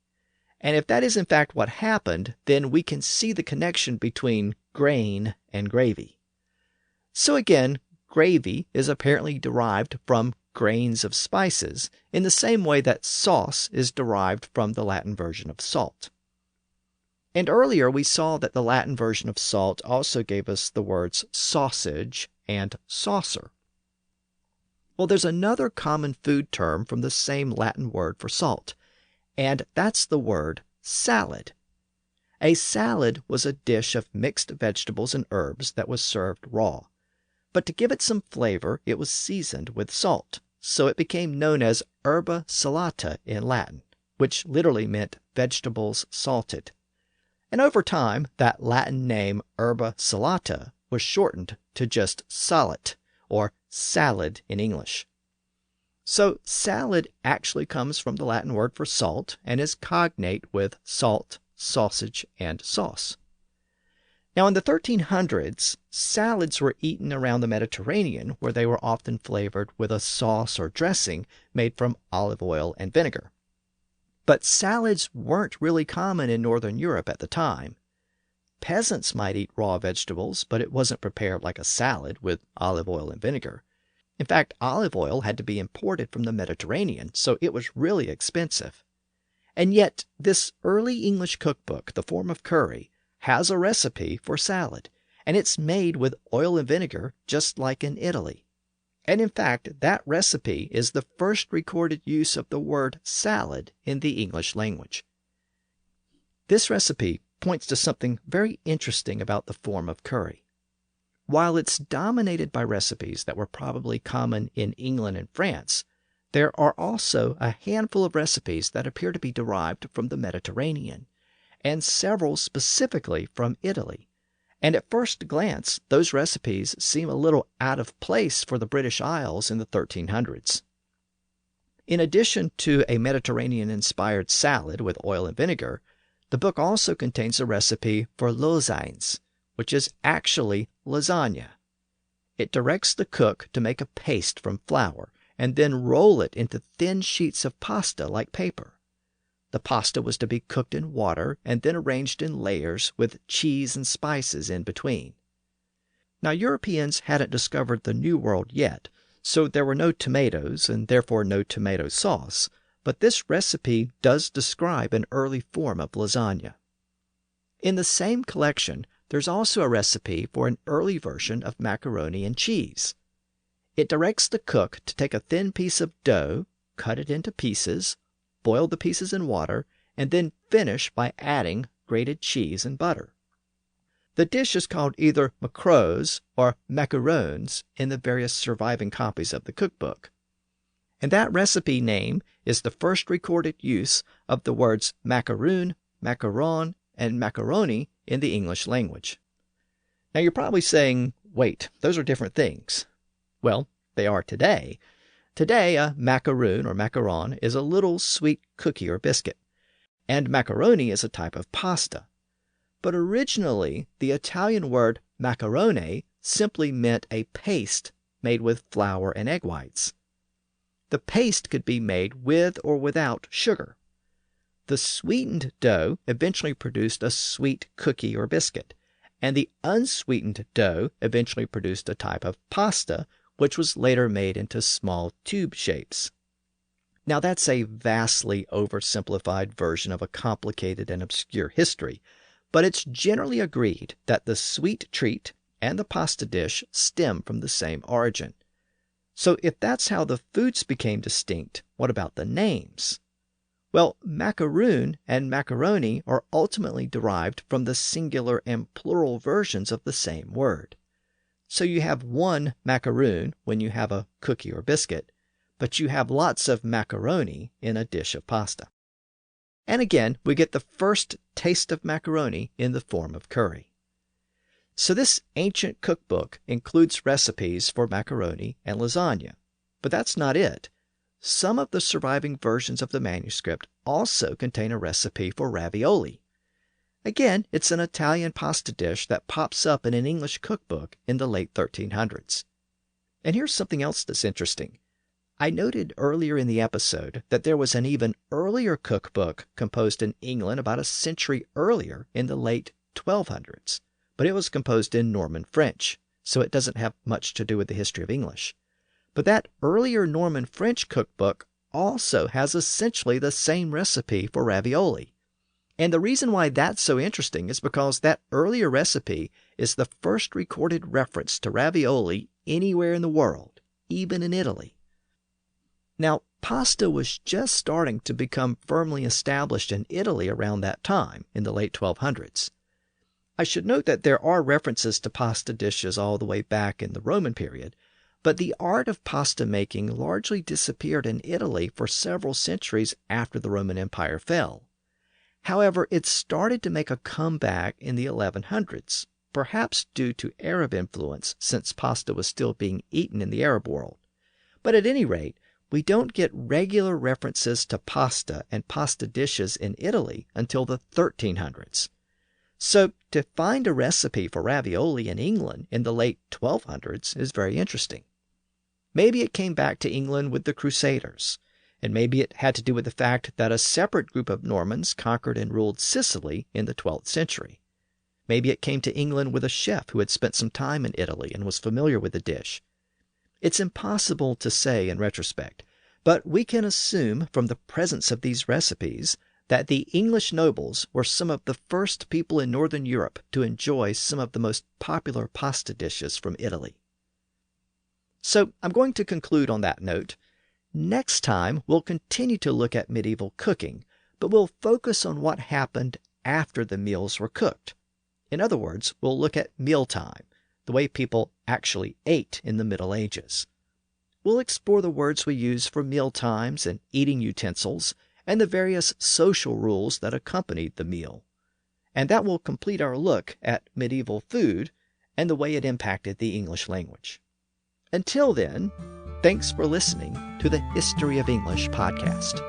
And if that is in fact what happened, then we can see the connection between grain and gravy. So again, gravy is apparently derived from grains of spices, in the same way that sauce is derived from the Latin version of salt. And earlier we saw that the Latin version of salt also gave us the words sausage and saucer. Well, there's another common food term from the same Latin word for salt, and that's the word salad. A salad was a dish of mixed vegetables and herbs that was served raw. But to give it some flavor, it was seasoned with salt, so it became known as herba salata in Latin, which literally meant vegetables salted. And over time, that Latin name herba salata was shortened to just salat, or salad in English. So salad actually comes from the Latin word for salt and is cognate with salt, sausage, and sauce. Now in the 1300s, salads were eaten around the Mediterranean, where they were often flavored with a sauce or dressing made from olive oil and vinegar. But salads weren't really common in Northern Europe at the time. Peasants might eat raw vegetables, but it wasn't prepared like a salad with olive oil and vinegar. In fact, olive oil had to be imported from the Mediterranean, so it was really expensive. And yet, this early English cookbook, the Forme of Cury, has a recipe for salad, and it's made with oil and vinegar just like in Italy. And in fact, that recipe is the first recorded use of the word salad in the English language. This recipe points to something very interesting about the Forme of Cury. While it's dominated by recipes that were probably common in England and France, there are also a handful of recipes that appear to be derived from the Mediterranean. and several specifically from Italy. And at first glance, those recipes seem a little out of place for the British Isles in the 1300s. In addition to a Mediterranean-inspired salad with oil and vinegar, the book also contains a recipe for lasagne, which is actually lasagna. It directs the cook to make a paste from flour and then roll it into thin sheets of pasta like paper. The pasta was to be cooked in water and then arranged in layers with cheese and spices in between. Now, Europeans hadn't discovered the New World yet, so there were no tomatoes and therefore no tomato sauce, but this recipe does describe an early form of lasagna. In the same collection, there's also a recipe for an early version of macaroni and cheese. It directs the cook to take a thin piece of dough, cut it into pieces, boil the pieces in water, and then finish by adding grated cheese and butter. The dish is called either macros or macarons in the various surviving copies of the cookbook. And that recipe name is the first recorded use of the words macaroon, macaron, and macaroni in the English language. Now you're probably saying, wait, those are different things. Well, they are today. Today, a macaroon or macaron is a little sweet cookie or biscuit, and macaroni is a type of pasta. But originally, the Italian word macarone simply meant a paste made with flour and egg whites. The paste could be made with or without sugar. The sweetened dough eventually produced a sweet cookie or biscuit, and the unsweetened dough eventually produced a type of pasta, which was later made into small tube shapes. Now that's a vastly oversimplified version of a complicated and obscure history, but it's generally agreed that the sweet treat and the pasta dish stem from the same origin. So if that's how the foods became distinct, what about the names? Well, macaroon and macaroni are ultimately derived from the singular and plural versions of the same word. So you have one macaroon when you have a cookie or biscuit, but you have lots of macaroni in a dish of pasta. And again, we get the first taste of macaroni in the Forme of Cury. So this ancient cookbook includes recipes for macaroni and lasagna, but that's not it. Some of the surviving versions of the manuscript also contain a recipe for ravioli. Again, it's an Italian pasta dish that pops up in an English cookbook in the late 1300s. And here's something else that's interesting. I noted earlier in the episode that there was an even earlier cookbook composed in England about a century earlier in the late 1200s, but it was composed in Norman French, so it doesn't have much to do with the history of English. But that earlier Norman French cookbook also has essentially the same recipe for ravioli. And the reason why that's so interesting is because that earlier recipe is the first recorded reference to ravioli anywhere in the world, even in Italy. Now, pasta was just starting to become firmly established in Italy around that time, in the late 1200s. I should note that there are references to pasta dishes all the way back in the Roman period, but the art of pasta making largely disappeared in Italy for several centuries after the Roman Empire fell. However, it started to make a comeback in the 1100s, perhaps due to Arab influence since pasta was still being eaten in the Arab world. But at any rate, we don't get regular references to pasta and pasta dishes in Italy until the 1300s. So to find a recipe for ravioli in England in the late 1200s is very interesting. Maybe it came back to England with the Crusaders, and maybe it had to do with the fact that a separate group of Normans conquered and ruled Sicily in the 12th century. Maybe it came to England with a chef who had spent some time in Italy and was familiar with the dish. It's impossible to say in retrospect, but we can assume from the presence of these recipes that the English nobles were some of the first people in Northern Europe to enjoy some of the most popular pasta dishes from Italy. So I'm going to conclude on that note. Next time, we'll continue to look at medieval cooking, but we'll focus on what happened after the meals were cooked. In other words, we'll look at mealtime, the way people actually ate in the Middle Ages. We'll explore the words we use for meal times and eating utensils, and the various social rules that accompanied the meal. and that will complete our look at medieval food and the way it impacted the English language. Until then, thanks for listening to the History of English podcast.